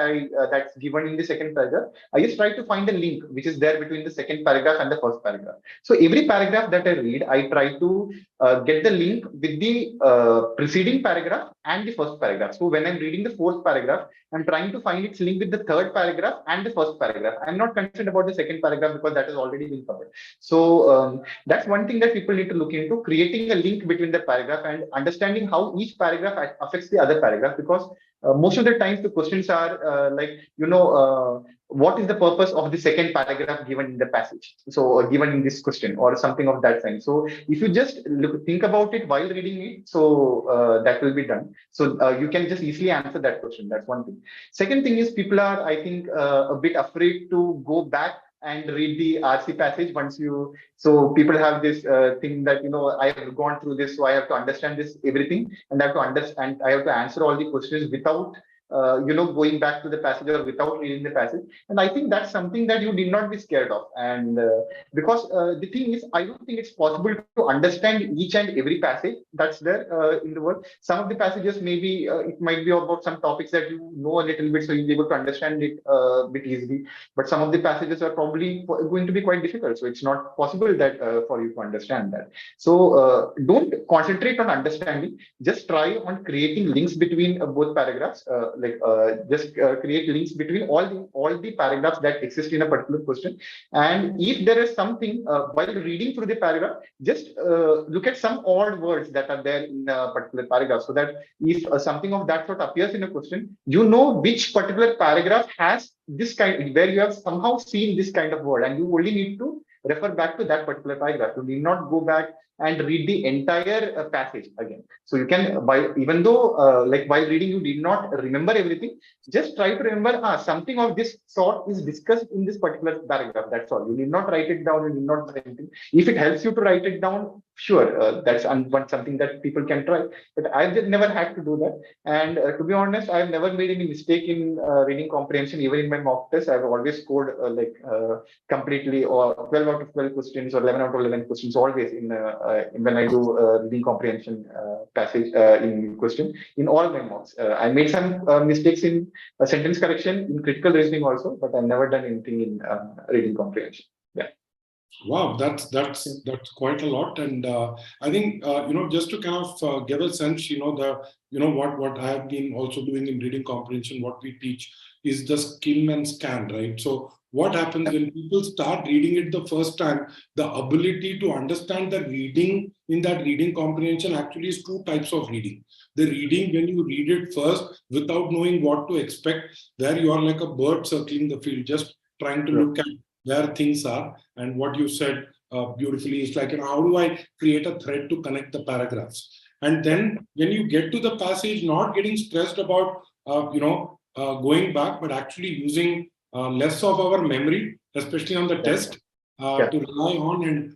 [SPEAKER 2] that's given in the second paragraph. I just try to find a link which is there between the second paragraph and the first paragraph. So every paragraph that I read, I try to get the link with the preceding paragraph and the first paragraph. So when I'm reading the fourth paragraph, I'm trying to find its link with the third paragraph and the first paragraph. I'm not concerned about the second paragraph because that has already been covered. So that's one thing that people need to look into, creating a link between the paragraph and understanding how each paragraph affects the other paragraph. Because most of the times the questions are what is the purpose of the second paragraph given in the passage? So given in this question or something of that kind. So if you just think about it while reading it, so that will be done. So you can just easily answer that question. That's one thing. Second thing is, people are, I think, a bit afraid to go back and read the RC passage so people have this thing that, I have gone through this, so I have to understand this, everything, and I have to understand, I have to answer all the questions without going back to the passage or without reading the passage. And I think that's something that you need not be scared of. And because the thing is, I don't think it's possible to understand each and every passage that's there in the world. Some of the passages, maybe it might be about some topics that you know a little bit, so you'll be able to understand it a bit easily. But some of the passages are probably going to be quite difficult. So it's not possible that for you to understand that. So don't concentrate on understanding. Just try on creating links between both paragraphs. Just create links between all the paragraphs that exist in a particular question. And if there is something while reading through the paragraph, just look at some odd words that are there in a particular paragraph, so that if something of that sort appears in a question, you know which particular paragraph has this kind, where you have somehow seen this kind of word, and you only need to refer back to that particular paragraph. You need not go back and read the entire passage again. So you can, even though while reading you did not remember everything, just try to remember something of this sort is discussed in this particular paragraph. That's all. You need not write it down. You need not write anything. If it helps you to write it down, sure, that's something that people can try. But I've just never had to do that. And to be honest, I've never made any mistake in reading comprehension. Even in my mock test, I've always scored completely, or 12 out of 12 questions or 11 out of 11 questions always in when I do reading comprehension passage in question in all my mocks. I made some mistakes in sentence correction, in critical reasoning also, but I've never done anything in reading comprehension. Yeah.
[SPEAKER 1] Wow, that's quite a lot. And I think just to kind of give a sense, what I have been also doing in reading comprehension, what we teach is the skim and scan, right? So what happens when people start reading it the first time, the ability to understand the reading in that reading comprehension actually is 2 types of reading. The reading when you read it first without knowing what to expect, where you are like a bird circling the field, just trying to look at where things are. And what you said, beautifully. It's like, how do I create a thread to connect the paragraphs? And then when you get to the passage, not getting stressed about, going back, but actually using less of our memory, especially on the test, to rely on and,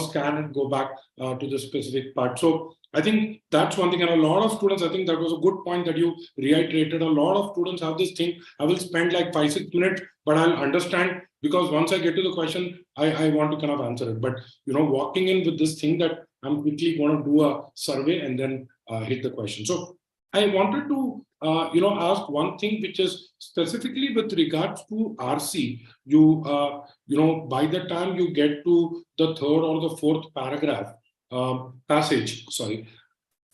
[SPEAKER 1] scan and go back to the specific part. So I think that's one thing. And a lot of students, I think that was a good point that you reiterated. A lot of students have this thing, I will spend like 5-6 minutes, but I'll understand because once I get to the question, I want to kind of answer it. But, walking in with this thing that I'm quickly going to do a survey and then hit the question. So I wanted to, ask one thing, which is specifically with regards to RC. By the time you get to the third or the fourth paragraph, passage, sorry,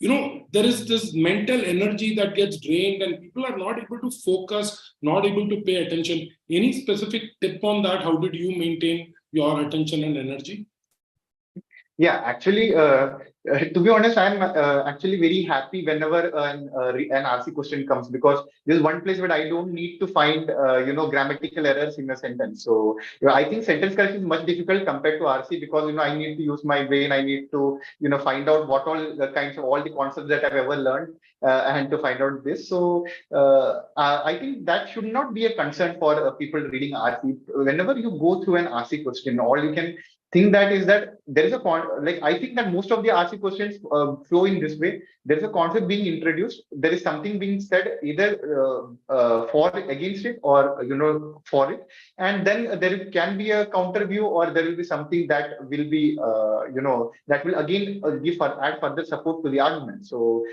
[SPEAKER 1] there is this mental energy that gets drained and people are not able to focus, not able to pay attention. Any specific tip on that? How did you maintain your attention and energy?
[SPEAKER 2] Yeah, actually, to be honest, I'm actually very happy whenever an RC question comes, because this is one place where I don't need to find, grammatical errors in a sentence. So I think sentence correction is much difficult compared to RC because, I need to use my brain. I need to, find out what all the kinds of all the concepts that I've ever learned and to find out this. So I think that should not be a concern for people reading RC. Whenever you go through an RC question, all you can think that is that there is a I think that most of the RC questions flow in this way. There is a concept being introduced. There is something being said either for against it or for it, and then there can be a counter view or there will be something that will be that will again add further support to the argument. So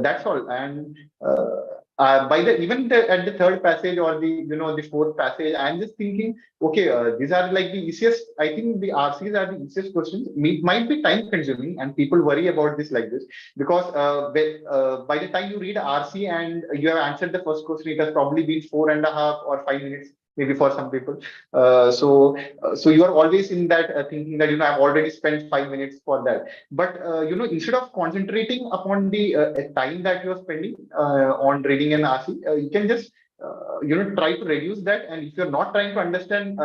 [SPEAKER 2] that's all. And by the at the third passage or the fourth passage, I'm just thinking, okay, these are like the easiest. I think the RCs are the easiest questions. Might be time consuming, and people worry about this like this because by the time you read RC and you have answered the first question, it has probably been 4.5 or 5 minutes, maybe for some people. So you are always in that thinking that I've already spent 5 minutes for that. But instead of concentrating upon the time that you are spending on reading an RC, you can just try to reduce that. And if you're not trying to understand,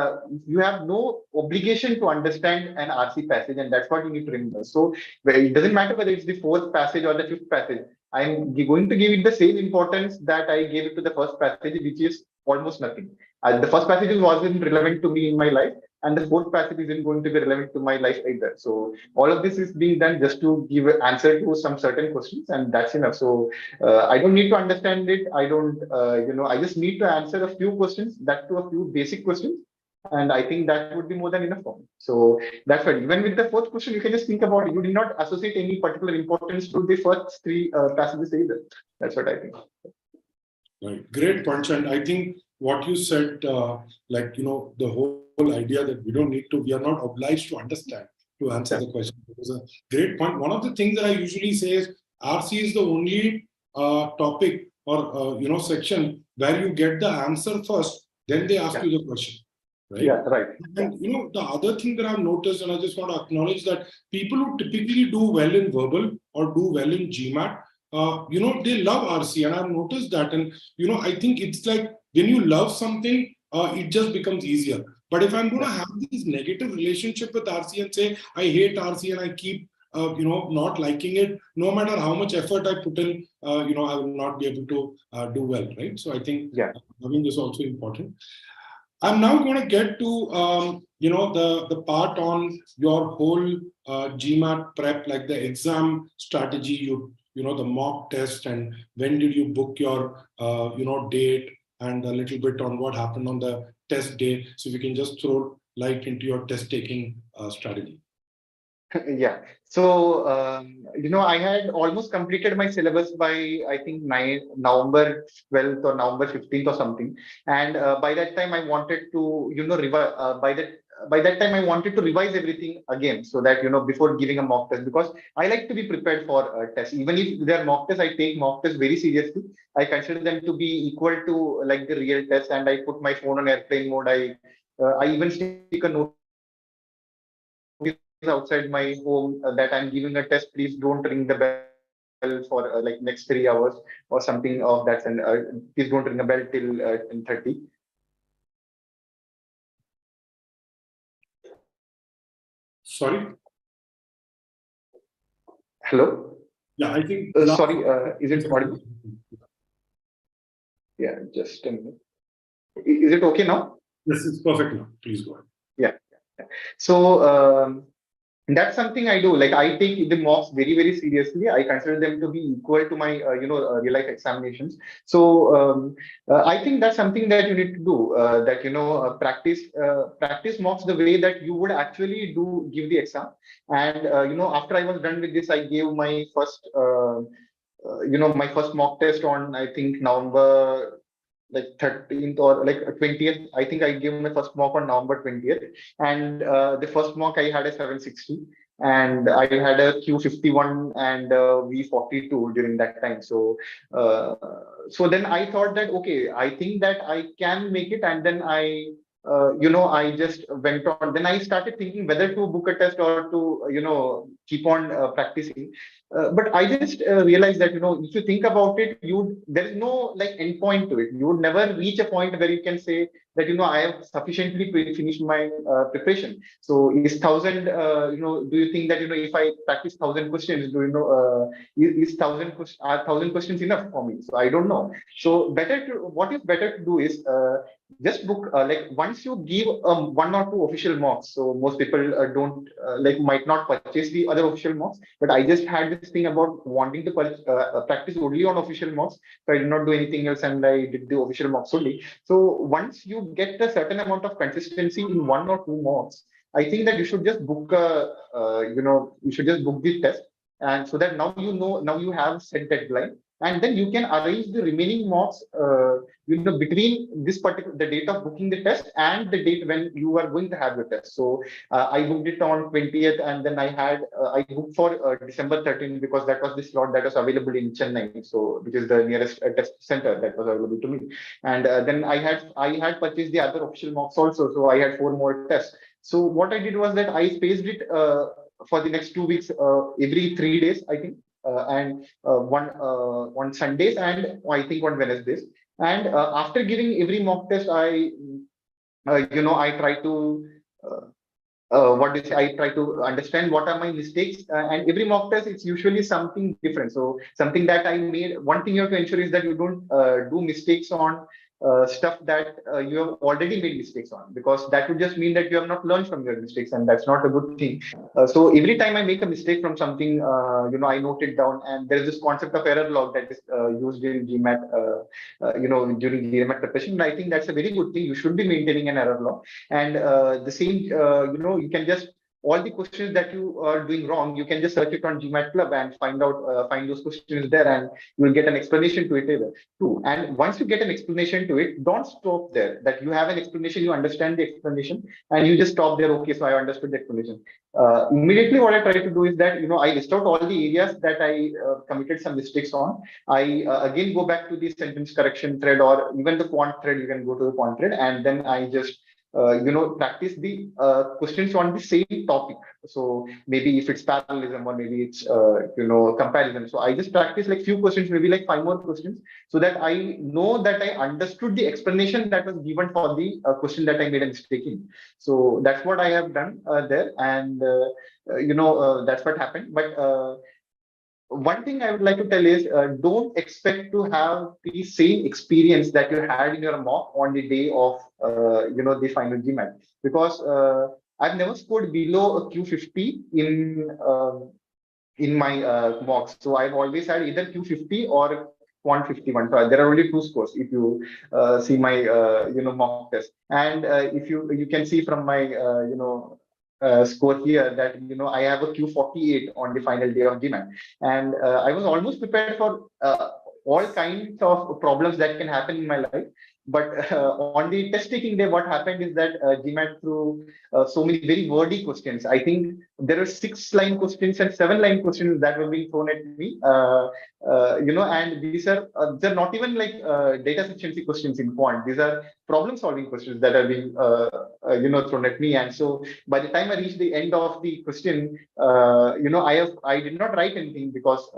[SPEAKER 2] you have no obligation to understand an RC passage, and that's what you need to remember. So it doesn't matter whether it's the fourth passage or the fifth passage. I'm going to give it the same importance that I gave it to the first passage, which is almost nothing. The first passage wasn't relevant to me in my life, and the fourth passage isn't going to be relevant to my life either. So all of this is being done just to give an answer to some certain questions, and that's enough. So I don't need to understand it. I don't, I just need to answer a few questions, that to a few basic questions. And I think that would be more than enough for me. So that's right. Even with the fourth question, you can just think about it. You did not associate any particular importance to the first three passages either. That's what I think.
[SPEAKER 1] Right. Great punch. And I think what you said, the whole idea that we are not obliged to understand to answer the question. It was a great point. One of the things that I usually say is RC is the only topic or, section where you get the answer first, then they ask you the question. Right?
[SPEAKER 2] Yeah, right.
[SPEAKER 1] And the other thing that I've noticed, and I just want to acknowledge that people who typically do well in verbal or do well in GMAT, they love RC, and I've noticed that. And I think it's like when you love something, it just becomes easier. But if I'm going to have this negative relationship with RC and say I hate RC and I keep not liking it, no matter how much effort I put in, I will not be able to do well, right? So I think having this also important. I'm now going to get to the part on your whole GMAT prep, like the exam strategy, the mock test, and when did you book your date, and a little bit on what happened on the test day. So if you can just throw light into your test taking strategy.
[SPEAKER 2] Yeah. So, I had almost completed my syllabus by, I think, November 12th or November 15th or something. And by that time, I wanted to, revise, by that time, I wanted to revise everything again so that, before giving a mock test, because I like to be prepared for tests. Even if they are mock tests, I take mock tests very seriously. I consider them to be equal to like the real test, and I put my phone on airplane mode. I even stick a note outside my home that I'm giving a test. Please don't ring the bell for like next 3 hours or something of that. And please don't ring a bell till 10:30.
[SPEAKER 1] Sorry?
[SPEAKER 2] Hello?
[SPEAKER 1] Yeah, I think.
[SPEAKER 2] Sorry, is it audible? Yeah, just a minute. Is it okay now?
[SPEAKER 1] This is perfect now. Please go ahead.
[SPEAKER 2] Yeah. So that's something I do. Like I take the mocks very, very seriously. I consider them to be equal to my, real life examinations. So I think that's something that you need to do. That practice mocks the way that you would actually give the exam. And after I was done with this, I gave my first, my first mock test on I think November like 13th or like 20th. I think I gave my first mock on November 20th. And the first mock I had a 760 and I had a Q51 and V42 during that time. So so then I thought that, okay, I think that I can make it. And then I just went on. Then I started thinking whether to book a test or to, keep on practicing. But I just realized that, if you think about it, there is no like end point to it. You would never reach a point where you can say that, I have sufficiently finished my preparation. So is 1,000, do you think that, if I practice 1,000 questions, do you know, is 1,000 questions enough for me? So I don't know. So what is better to do is just book, like once you give one or two official mocks. So most people don't might not purchase the other official mocks, but I just had this thing about wanting to practice only on official mocks. So I did not do anything else and I did the official mocks only. So once you get a certain amount of consistency in one or two mocks, I think that you should just book you should just book the test. And so that now you have set deadline, and then you can arrange the remaining mocks between the date of booking the test and the date when you are going to have your test. So I booked it on 20th, and then I booked for December 13th because that was the slot that was available in Chennai, so which is the nearest test center that was available to me. And then I had purchased the other official mocks also, so I had 4 more tests. So what I did was that I spaced it for the next 2 weeks, every 3 days, I think, and one on Sundays and I think on Wednesdays. And after giving every mock test, I try to I try to understand what are my mistakes, and every mock test it's usually something different. So something that I made. One thing you have to ensure is that you don't do mistakes on stuff that you have already made mistakes on, because that would just mean that you have not learned from your mistakes, and that's not a good thing. So every time I make a mistake from something, I note it down, and there is this concept of error log that is used in GMAT, during GMAT preparation. And I think that's a very good thing. You should be maintaining an error log, and the same, you can just all the questions that you are doing wrong, you can just search it on GMAT Club and find those questions there, and you will get an explanation to it too. And once you get an explanation to it, don't stop there. That you have an explanation, you understand the explanation, and you just stop there. Okay, so I understood the explanation. Immediately, what I try to do is that I list out all the areas that I committed some mistakes on. I again go back to the sentence correction thread, or even the quant thread. You can go to the quant thread, and then I just practice the questions on the same topic. So maybe if it's parallelism, or maybe it's comparison. So I just practice like few questions, maybe like 5 more questions, so that I know that I understood the explanation that was given for the question that I made a mistake in. So that's what I have done there, and that's what happened. But one thing I would like to tell is don't expect to have the same experience that you had in your mock on the day of the final GMAT, because I've never scored below a Q50 in my mocks. So I've always had either Q50 or quant 51. So there are only 2 scores if you see my mock test, and if you can see from my score here that I have a Q48 on the final day of GMAT, and I was almost prepared for all kinds of problems that can happen in my life. But on the test taking day, what happened is that GMAT threw so many very wordy questions. I think there are 6-line questions and 7-line questions that were being thrown at me. and these are they're not even like data sufficiency questions in quant. These are problem solving questions that are being thrown at me. And so by the time I reach the end of the question, I did not write anything because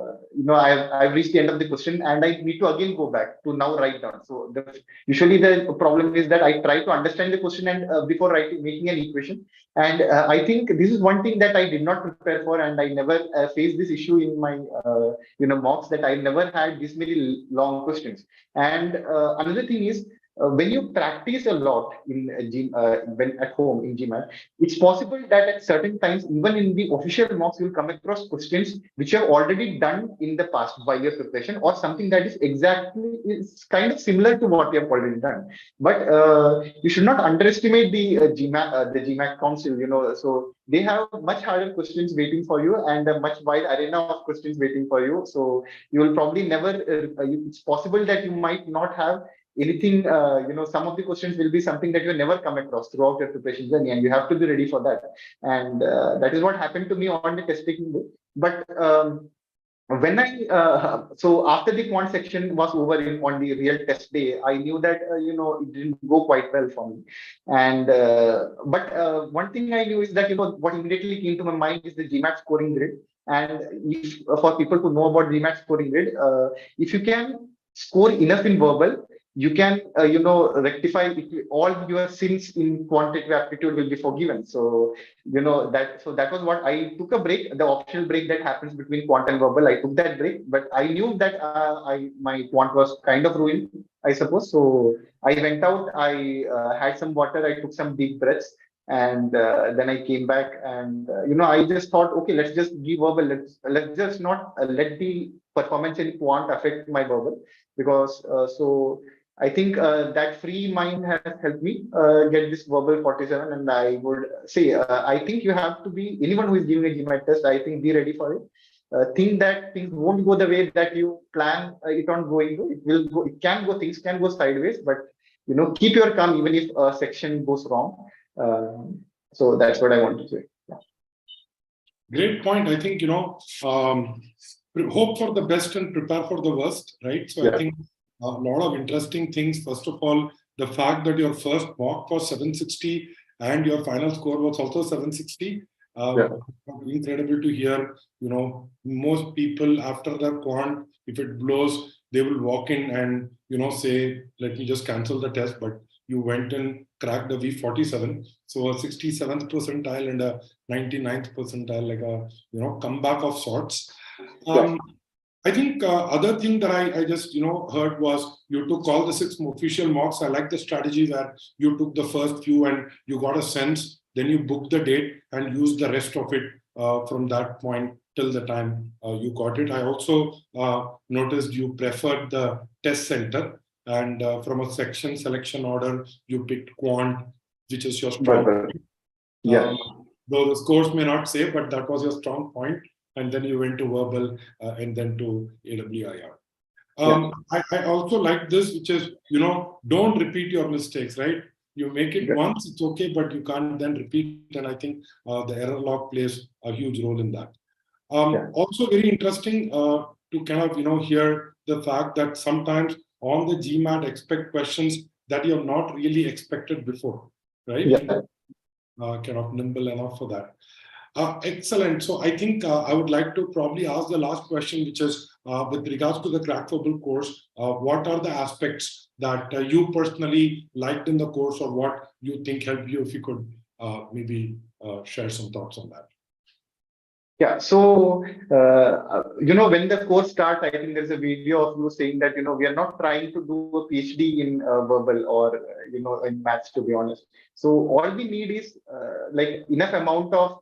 [SPEAKER 2] I've reached the end of the question and I need to again go back to now write down. So usually the problem is that I try to understand the question and before writing making an equation. And I think this is one thing that I did not prepare for, and I never faced this issue in my mocks, that I never had this many long questions. And another thing is, when you practice a lot in when at home in GMAT, it's possible that at certain times, even in the official mocks, you'll come across questions which you have already done in the past while your preparation, or something that is kind of similar to what you have already done. But you should not underestimate the GMAT Council. So they have much harder questions waiting for you and a much wide arena of questions waiting for you. So you will probably never. It's possible that you might not have anything, some of the questions will be something that you never come across throughout your preparation journey, and you have to be ready for that. And that is what happened to me on the test taking day. But when so after the quant section was over on the real test day, I knew that, it didn't go quite well for me. And, but one thing I knew is that, what immediately came to my mind is the GMAT scoring grid. And if for people to know about GMAT scoring grid, if you can score enough in verbal, you can rectify all your sins in quantitative aptitude will be forgiven. So that was what I took a break, the optional break that happens between quant and verbal. I took that break, but I knew that my quant was kind of ruined, I suppose. So I went out, I had some water, I took some deep breaths, and then I came back, and I just thought, okay, let's just give verbal, let's just not let the performance in quant affect my verbal, because so I think that free mind has helped me get this verbal 47. And I would say, I think you have to be, anyone who is giving a GMAT test, I think be ready for it. Think that things won't go the way that you plan it on going. It will go, things can go sideways, but keep your calm even if a section goes wrong. So that's what I want to say. Yeah.
[SPEAKER 1] Great point. I think, hope for the best and prepare for the worst, right? So yeah. I think a lot of interesting things. First of all, the fact that your first mock was 760 and your final score was also 760. Incredible to hear. Most people after their quant, if it blows, they will walk in and say, let me just cancel the test. But you went and cracked the V47, so a 67th percentile and a 99th percentile, like a comeback of sorts. I think other thing that I just heard was you took all the 6 official mocks. I like the strategy where you took the first few and you got a sense, then you booked the date and used the rest of it from that point till the time you got it. I also noticed you preferred the test center, and from a section selection order, you picked quant, which is your strong point. Though the scores may not say, but that was your strong point. And then you went to verbal and then to AWIR. I also like this, which is, don't repeat your mistakes, right? You make it once, it's okay, but you can't then repeat. And I think the error log plays a huge role in that. Also very interesting to kind of, hear the fact that sometimes on the GMAT expect questions that you have not really expected before, right? Kind of nimble enough for that. Excellent. So I think I would like to probably ask the last question, which is with regards to the Crack Verbal course, what are the aspects that you personally liked in the course, or what you think helped you? If you could maybe share some thoughts on that.
[SPEAKER 2] Yeah, so, when the course starts, I think there's a video of you saying that, we are not trying to do a PhD in verbal or, in maths, to be honest. So all we need is like enough amount of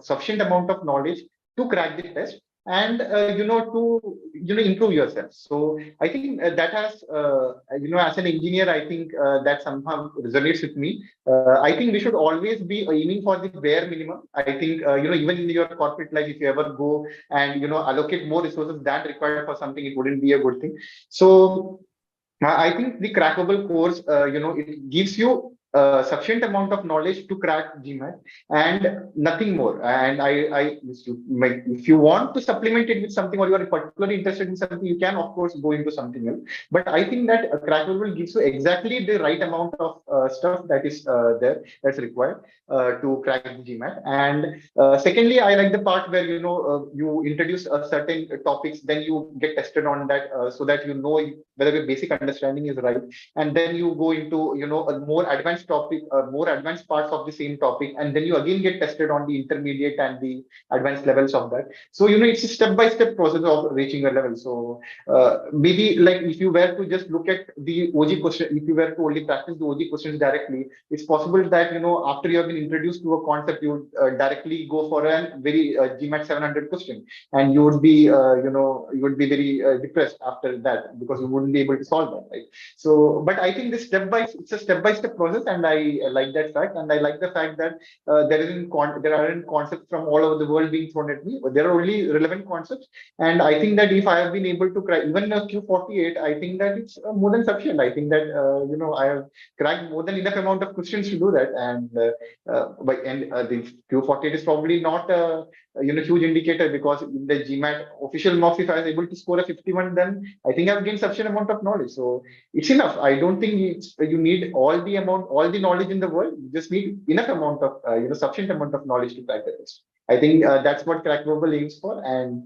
[SPEAKER 2] sufficient amount of knowledge to crack the test and, to, improve yourself. So I think that has, as an engineer, I think that somehow resonates with me. I think we should always be aiming for the bare minimum. I think, even in your corporate life, if you ever go and, allocate more resources than required for something, it wouldn't be a good thing. So I think the Crackable course, it gives you sufficient amount of knowledge to crack GMAT and nothing more. And I used to make, if you want to supplement it with something or you are particularly interested in something, you can of course go into something else. But I think that Crackable gives you exactly the right amount of stuff that is that's required to crack the GMAT. And secondly, I like the part where you introduce a certain topics, then you get tested on that so that you know whether your basic understanding is right, and then you go into a more advanced topic, more advanced parts of the same topic, and then you again get tested on the intermediate and the advanced levels of that. So it's a step-by-step process of reaching a level. So maybe like if you were to just look at the OG question, if you were to only practice the OG questions directly, it's possible that after you have been introduced to a concept, you would directly go for a very GMAT 700 question, and you would be you would be very depressed after that because you wouldn't be able to solve that, right? So, but I think it's a step-by-step process, and I like that fact, and I like the fact that there aren't concepts from all over the world being thrown at me. There are only relevant concepts, and I think that if I have been able to crack even a Q48, I think that it's more than sufficient. I think that I have cracked more than enough amount of questions to do that, and the Q48 is probably not a huge indicator, because in the GMAT official mocks, if I was able to score a 51, then I think I've gained sufficient amount of knowledge. So it's enough. I don't think you need all the knowledge in the world. You just need enough amount of sufficient amount of knowledge to crack the test. I think that's what Crackable aims for. And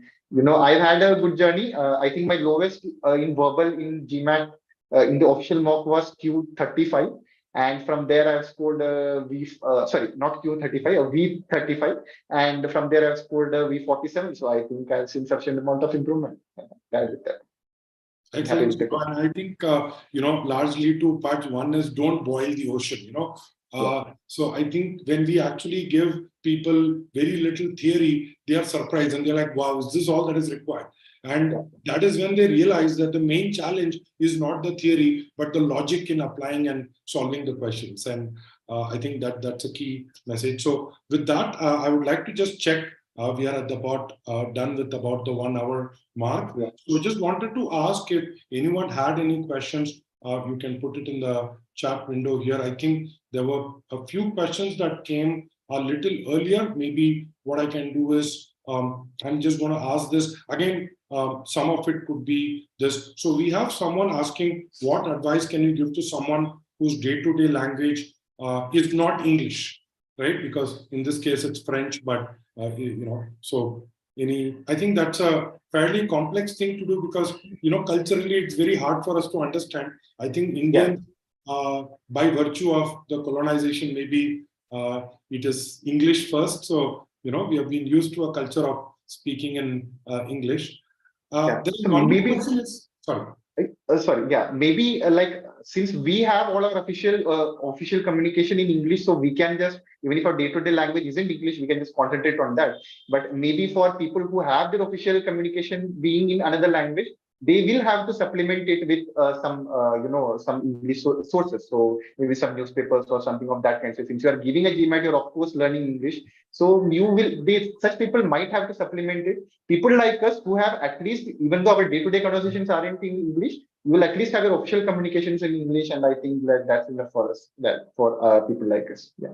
[SPEAKER 2] I've had a good journey. I think my lowest in verbal in GMAT in the official mock was Q35. And from there, I've scored a not Q35, a V35. And from there, I've scored a V47. So I think I've seen sufficient amount of improvement.
[SPEAKER 1] Excellent. And I think, largely two parts. One is don't boil the ocean, So I think when we actually give people very little theory, they are surprised and they're like, wow, is this all that is required? And that is when they realize that the main challenge is not the theory, but the logic in applying and solving the questions. And I think that's a key message. So with that, I would like to just check. We are at done with about the 1 hour mark.
[SPEAKER 2] Yeah.
[SPEAKER 1] So just wanted to ask if anyone had any questions. You can put it in the chat window here. I think there were a few questions that came a little earlier. Maybe what I can do is I'm just going to ask this again. Some of it could be this. So we have someone asking, what advice can you give to someone whose day-to-day language is not English, right? Because in this case, it's French, but so I think that's a fairly complex thing to do because, culturally, it's very hard for us to understand. I think Indian, by virtue of the colonization, maybe it is English first. So, we have been used to a culture of speaking in English.
[SPEAKER 2] Maybe maybe since we have all our official communication in English, so we can just, even if our day-to-day language isn't English, we can just concentrate on that. But maybe for people who have their official communication being in another language, they will have to supplement it with some English sources. So maybe some newspapers or something of that kind. So since you are giving a GMAT, you're of course learning English. So such people might have to supplement it. People like us who have at least, even though our day-to-day conversations aren't in English, you will at least have your official communications in English. And I think that's enough for us, for people like us. Yeah.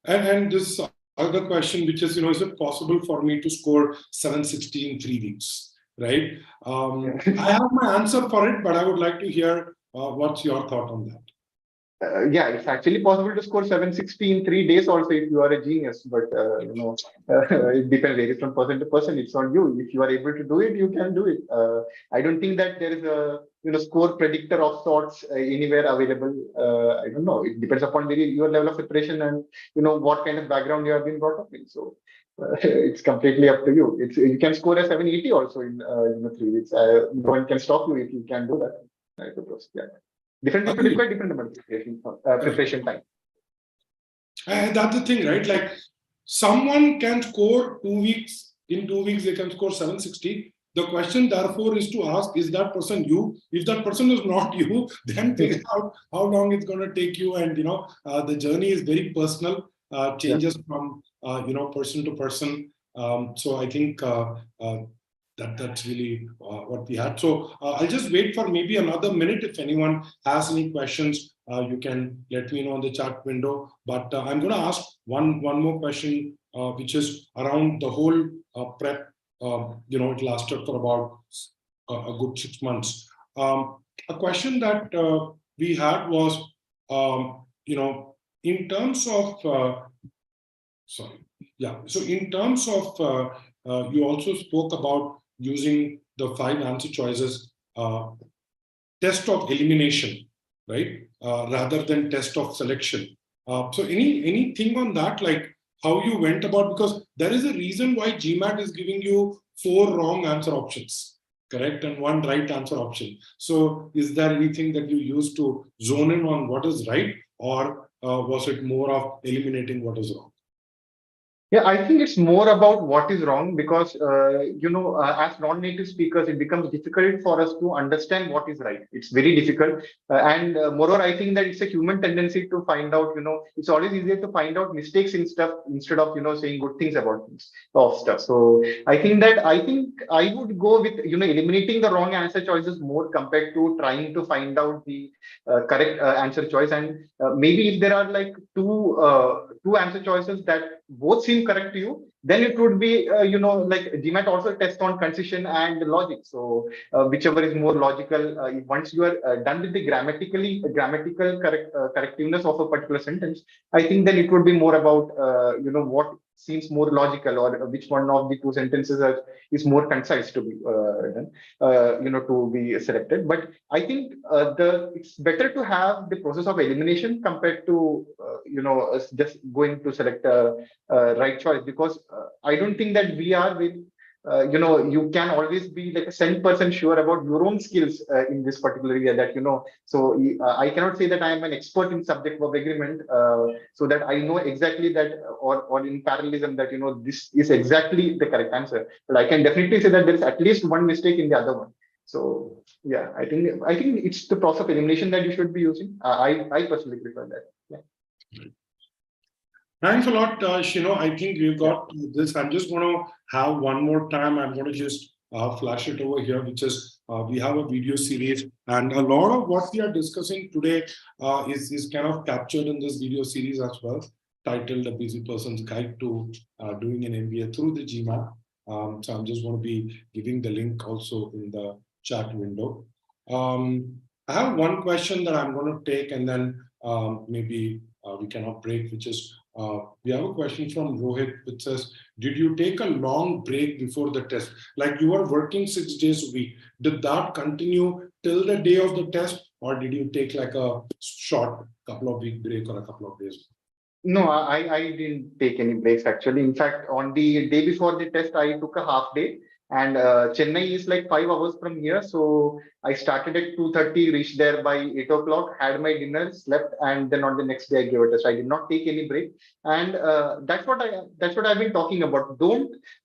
[SPEAKER 1] And this other question, which is, is it possible for me to score 760 in 3 weeks? Right? I have my answer for it, but I would like to hear what's your thought on that.
[SPEAKER 2] It's actually possible to score 760 in 3 days also if you are a genius, but it depends, varies from person to person. It's on you. If you are able to do it, you can do it. I don't think that there is a score predictor of sorts anywhere available. I don't know. It depends upon your level of preparation and what kind of background you have been brought up in. So it's completely up to you. You can score a 780 also in 3 weeks. No one can stop you if you can do that. I suppose. Yeah. Different people require different amount of preparation time.
[SPEAKER 1] And that's the thing, right? Like someone can score 2 weeks. In 2 weeks, they can score 760. The question, therefore, is to ask, is that person you? If that person is not you, then figure out how long it's going to take you. And, the journey is very personal, changes from, person to person. So I think that's really what we had. So I'll just wait for maybe another minute. If anyone has any questions, you can let me know in the chat window. But I'm going to ask one more question, which is around the whole prep. It lasted for about a good 6 months. A question that we had was, in terms of, sorry, yeah. So in terms of, you also spoke about using the 5 answer choices test of elimination, right? Rather than test of selection. So anything on that, like how you went about, because there is a reason why GMAT is giving you 4 wrong answer options, correct, and 1 right answer option. So is there anything that you used to zone in on what is right, or was it more of eliminating what is wrong?
[SPEAKER 2] Yeah, I think it's more about what is wrong because, as non-native speakers, it becomes difficult for us to understand what is right. It's very difficult. Moreover, I think that it's a human tendency to find out, it's always easier to find out mistakes in stuff instead of, saying good things about things of stuff. So I think I would go with, eliminating the wrong answer choices more compared to trying to find out the correct answer choice. And maybe if there are like two answer choices that both seem correct to you, then it would be, like GMAT also tests on concision and logic. So whichever is more logical, once you are done with the grammatical correctiveness of a particular sentence, I think then it would be more about, what seems more logical, or which one of the 2 sentences is more concise to be done, to be selected. But I think it's better to have the process of elimination compared to, just going to select a right choice, because I don't think that we are with, you can always be like a 100% sure about your own skills in this particular area that, so I cannot say that I am an expert in subject verb agreement, so that I know exactly that, or in parallelism that, this is exactly the correct answer. But I can definitely say that there is at least one mistake in the other one. So yeah, I think it's the process of elimination that you should be using. I personally prefer that. Yeah.
[SPEAKER 1] Thanks a lot, Shino. I think we've got this. I'm just going to have one more time. I'm going to just flash it over here, which is we have a video series, and a lot of what we are discussing today is kind of captured in this video series as well, titled "A Busy Person's Guide to Doing an MBA Through the GMAT." So I'm just going to be giving the link also in the chat window. I have one question that I'm going to take, and then maybe we cannot break, which is, we have a question from Rohit, which says, did you take a long break before the test? Like you were working 6 days a week. Did that continue till the day of the test, or did you take like a short couple of week break or a couple of days?
[SPEAKER 2] No, I didn't take any breaks actually. In fact, on the day before the test, I took a half day. And Chennai is like 5 hours from here. So I started at 2:30, reached there by 8 o'clock, had my dinner, slept, and then on the next day I gave a test. I did not take any break. And that's what I've been talking about.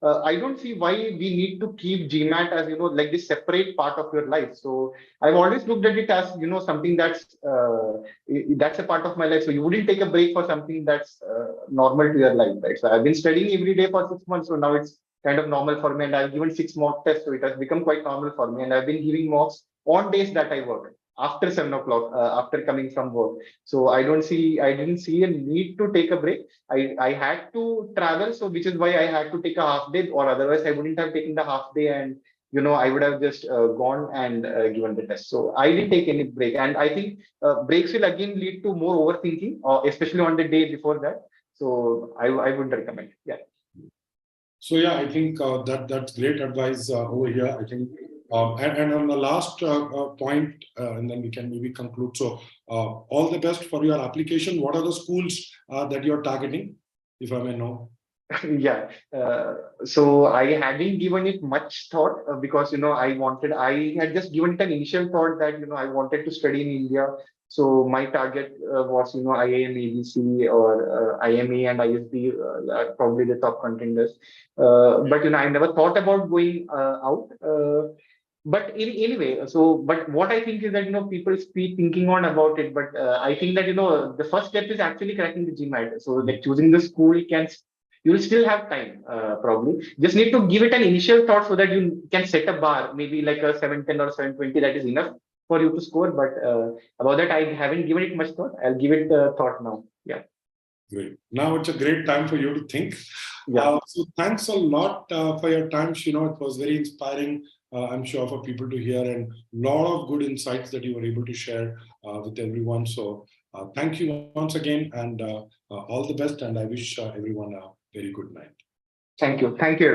[SPEAKER 2] I don't see why we need to keep GMAT as, like this separate part of your life. So I've always looked at it as, something that's a part of my life. So you wouldn't take a break for something that's normal to your life, right? So I've been studying every day for 6 months. So now it's kind of normal for me, and I've given 6 mock tests, so it has become quite normal for me. And I've been giving mocks on days that I work after 7 o'clock, after coming from work. So I didn't see a need to take a break. I had to travel, so which is why I had to take a half day, or otherwise I wouldn't have taken the half day, and I would have just gone and given the test. So I didn't take any break, and I think breaks will again lead to more overthinking, especially on the day before that. So I would recommend, yeah.
[SPEAKER 1] So yeah, I think that's great advice over here. I think, and on the last point, and then we can maybe conclude. So all the best for your application. What are the schools that you're targeting, if I may know?
[SPEAKER 2] Yeah, so I hadn't given it much thought because I had just given it an initial thought that I wanted to study in India. So my target was IIM, ABC, or IME and ISB, probably the top contenders. But I never thought about going out. But anyway, but what I think is that people speak thinking on about it, but I think that the first step is actually cracking the GMAT. So like choosing the school you will still have time, probably. Just need to give it an initial thought so that you can set a bar, maybe like a 710 or 720. That is enough for you to score. But about that, I haven't given it much thought. I'll give it thought now. Yeah.
[SPEAKER 1] Great. Now it's a great time for you to think.
[SPEAKER 2] Yeah.
[SPEAKER 1] So thanks a lot for your time, Shino. It was very inspiring, I'm sure, for people to hear, and a lot of good insights that you were able to share with everyone. So thank you once again, and all the best. And I wish everyone a very good night.
[SPEAKER 2] Thank you. Thank you, everyone.